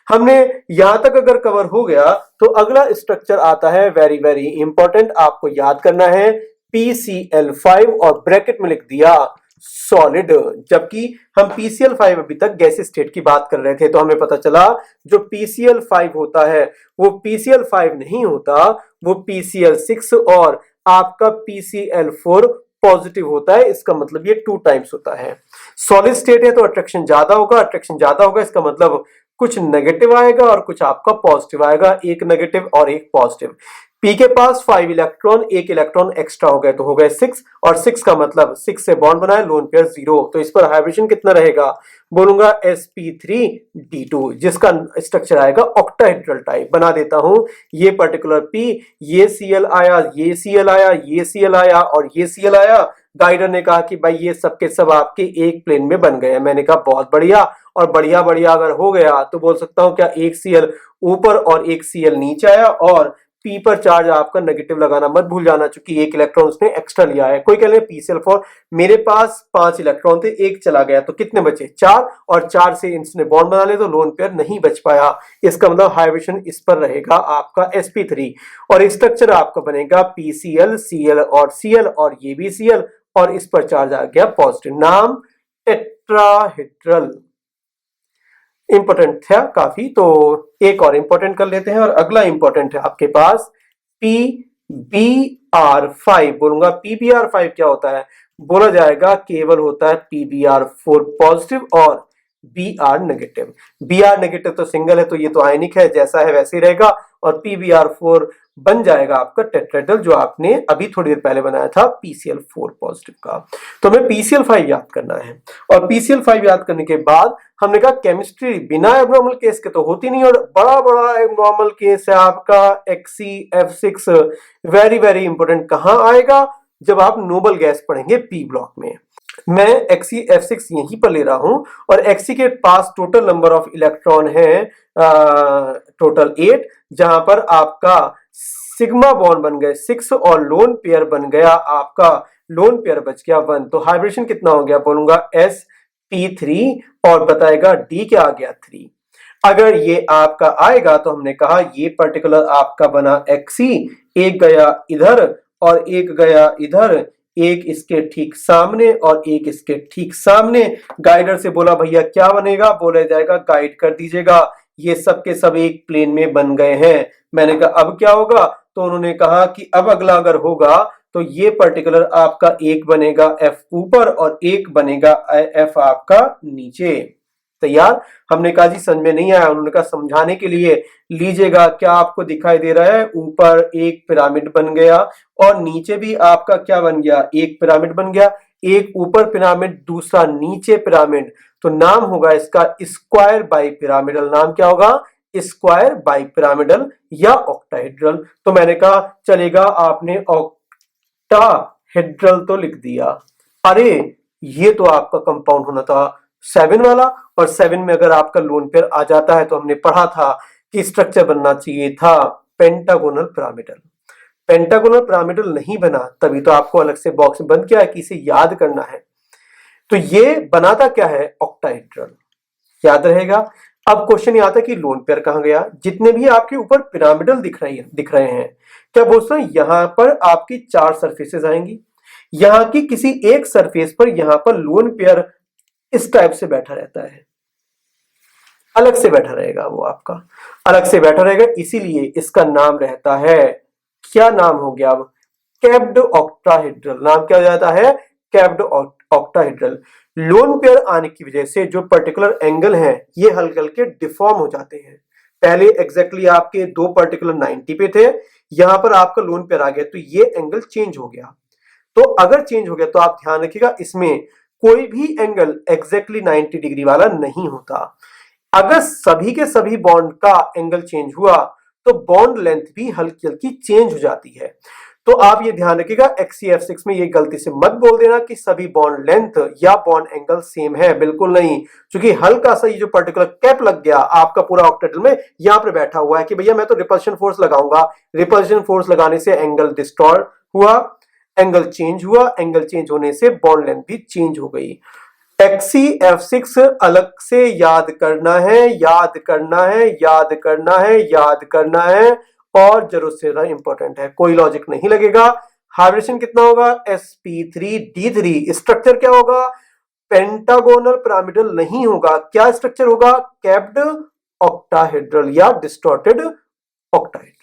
A: हमने यहां तक अगर कवर हो गया तो अगला स्ट्रक्चर आता है वेरी वेरी इंपॉर्टेंट, आपको याद करना है PCl5 और ब्रैकेट में लिख दिया सॉलिड। जबकि हम PCl5 अभी तक गैस स्टेट की बात कर रहे थे तो हमें पता चला जो PCl5 होता है वो PCl5 नहीं होता, वो PCl6 और आपका PCl4 पॉजिटिव होता है। इसका मतलब ये 2 टाइम्स होता है। सॉलिड स्टेट है तो अट्रैक्शन ज्यादा होगा, अट्रैक्शन ज्यादा होगा इसका मतलब कुछ नेगेटिव आएगा और कुछ आपका पॉजिटिव आएगा, एक नेगेटिव और एक पॉजिटिव। P के पास 5 इलेक्ट्रॉन, एक इलेक्ट्रॉन एक्स्ट्रा हो गए तो हो गए 6, और 6 का मतलब 6 से बॉन्ड बनाए लोन पेयर 0, तो इस पर हाइब्रिडेशन कितना रहेगा बोलूंगा sp3d2 जिसका स्ट्रक्चर आएगा ऑक्टाहेड्रल टाइप। बना देता हूं ये पर्टिकुलर P, ये Cl आया, ये Cl आया, ये Cl आया और ये Cl आया। गाइडर ने कहा कि भाई ये सब के सब आपके एक प्लेन में बन गए। मैंने कहा बहुत बढ़िया, और बढ़िया बढ़िया अगर हो गया तो बोल सकता हूं क्या एक Cl ऊपर और एक Cl नीचे आया, और P पर चार्ज आपका नेगेटिव लगाना मत भूल जाना चूंकि एक इलेक्ट्रॉन उसने एक्स्ट्रा लिया है। कोई कह ले PCl4 मेरे पास 5 इलेक्ट्रॉन थे, एक चला गया तो कितने बचे 4, और 4 से इसने बॉन्ड बना ले तो लोन पेयर नहीं बच पाया। इसका मतलब हाइब्रिडेशन इस पर रहेगा आपका sp3, और स्ट्रक्चर आपका बनेगा PCl, Cl और Cl, और ये भी Cl, और इस पर चार्ज आ गया पॉजिटिव। नाम टेट्राहेड्रल। इंपॉर्टेंट था काफी, तो एक और इंपॉर्टेंट कर लेते हैं, और अगला इंपॉर्टेंट है आपके पास PBr5। बोलूंगा PBr5 क्या होता है, बोला जाएगा केवल होता है PBr4 पॉजिटिव और Br नेगेटिव। Br नेगेटिव तो सिंगल है तो ये तो आयनिक है, जैसा है वैसे ही रहेगा, और PBr4 बन जाएगा आपका टेट्राहेड्रल जो आपने अभी थोड़ी देर पहले बनाया था PCl4 पॉजिटिव का। तो हमें PCl5 याद करना है, और PCl5 याद करने के बाद हमने कहा केमिस्ट्री बिना एब्नॉर्मल केस के तो होती नहीं, और बड़ा बड़ा एब्नॉर्मल केस है आपका XeF6। वेरी वेरी इंपॉर्टेंट कहां आएगा जब आप नोबल गैस पढ़ेंगे P ब्लॉक में। मैं XeF6 यहीं पर ले रहा हूं, और Xe के पास टोटल नंबर ऑफ इलेक्ट्रॉन है टोटल 8, जहां पर आपका सिग्मा बॉन्ड बन गए 6 और लोन पेयर बन गया आपका, लोन पेयर बच गया 1। तो हाइब्रिडेशन कितना हो गया बोलूंगा sp3, और बताएगा D क्या आ गया 3। अगर ये आपका आएगा तो हमने कहा ये पर्टिकुलर आपका बना Xe, एक गया इधर और एक गया इधर, एक इसके ठीक सामने और एक इसके ठीक सामने। गाइडर से बोला भैया क्या बनेगा, बोला जाएगा गाइड कर दीजिएगा, ये सब के सब एक प्लेन में बन गए हैं। मैंने कहा अब क्या होगा, तो उन्होंने कहा कि अब अगला अगर होगा तो ये पर्टिकुलर आपका एक बनेगा F ऊपर और एक बनेगा F आपका नीचे। तैयार। हमने कहा जी समझ में नहीं आया, उन्होंने कहा समझाने के लिए लीजिएगा, क्या आपको दिखाई दे रहा है ऊपर एक पिरामिड बन गया और नीचे भी आपका क्या बन गया, एक पिरामिड बन गया, एक ऊपर पिरामिड दूसरा नीचे पिरामिड, तो नाम होगा इसका स्क्वायर बाई पिरामिडल। नाम क्या होगा, स्क्वायर बाई पिरामिडल या ऑक्टाहेड्रल। तो मैंने कहा चलेगा, आपने ऑक्टाहेड्रल तो लिख दिया, अरे ये तो आपका कंपाउंड होना था 7 वाला, और 7 में अगर आपका लोन पेयर आ जाता है तो हमने पढ़ा था कि स्ट्रक्चर बनना चाहिए था पेंटागोनल पिरामिडल। पेंटागोनल पिरामिडल नहीं बना, तभी तो आपको अलग से बॉक्स में बंद किया है कि इसे याद करना है। तो ये बनाता क्या है, ऑक्टाहेड्रल, याद रहेगा। अब क्वेश्चन ये आता है कि लोन पेयर कहां गया। जितने भी आपके ऊपर पिरामिडल दिख रहे हैं, क्या बोलते हैं, यहां पर आपकी 4 सरफेसेस आएंगी, यहां की किसी एक सरफेस पर यहां पर लोन पेयर इस टाइप से बैठा रहता है, अलग से बैठा रहेगा, वो आपका अलग से बैठा रहेगा, इसीलिए इसका नाम रहता है, क्या नाम हो गया अब, कैप्ड ऑक्टाहेड्रल। नाम क्या हो जाता है, कैप्ड ऑक्टाहेड्रल। लोन पेयर आने की वजह से जो पर्टिकुलर एंगल हैं ये हल्के हल्के डिफॉर्म हो जाते हैं। पहले एग्जैक्टली आपके दो पर्टिकुलर 90 पे थे, यहां पर आपका लोन पेयर आ गया तो ये एंगल चेंज हो गया। तो अगर चेंज हो गया तो आप ध्यान रखिएगा, इसमें कोई भी एंगल एग्जैक्टली 90 डिग्री वाला नहीं होता। अगर सभी के सभी बॉन्ड का एंगल चेंज हुआ तो बॉन्ड लेंथ भी हल्की हल्की चेंज हो जाती है। तो आप ये ध्यान रखिएगा, XCF6 में ये गलती से मत बोल देना कि सभी बॉन्ड लेंथ या बॉन्ड एंगल सेम है, बिल्कुल नहीं। क्योंकि हल्का सा ये जो पर्टिकुलर कैप लग गया आपका पूरा ऑक्टेड्रल में, यहां पर बैठा हुआ है कि भैया मैं तो रिपल्शन फोर्स लगाऊंगा, रिपल्शन फोर्स लगाने से एंगल डिस्टॉर्ट हुआ, एंगल चेंज हुआ, एंगल चेंज होने से बॉन्ड लेंथ भी चेंज हो गई। XCF6 अलग से याद करना है, याद करना है, याद करना है, याद करना है, और जरूरत से ज्यादा इंपॉर्टेंट है, कोई लॉजिक नहीं लगेगा। हाइब्रिडेशन कितना होगा, sp3d3। स्ट्रक्चर क्या होगा, पेंटागोनल पिरामिडल नहीं होगा, क्या स्ट्रक्चर होगा, कैप्ड ऑक्टाहेड्रल या डिस्टॉर्टेड ऑक्टाहेड्रल।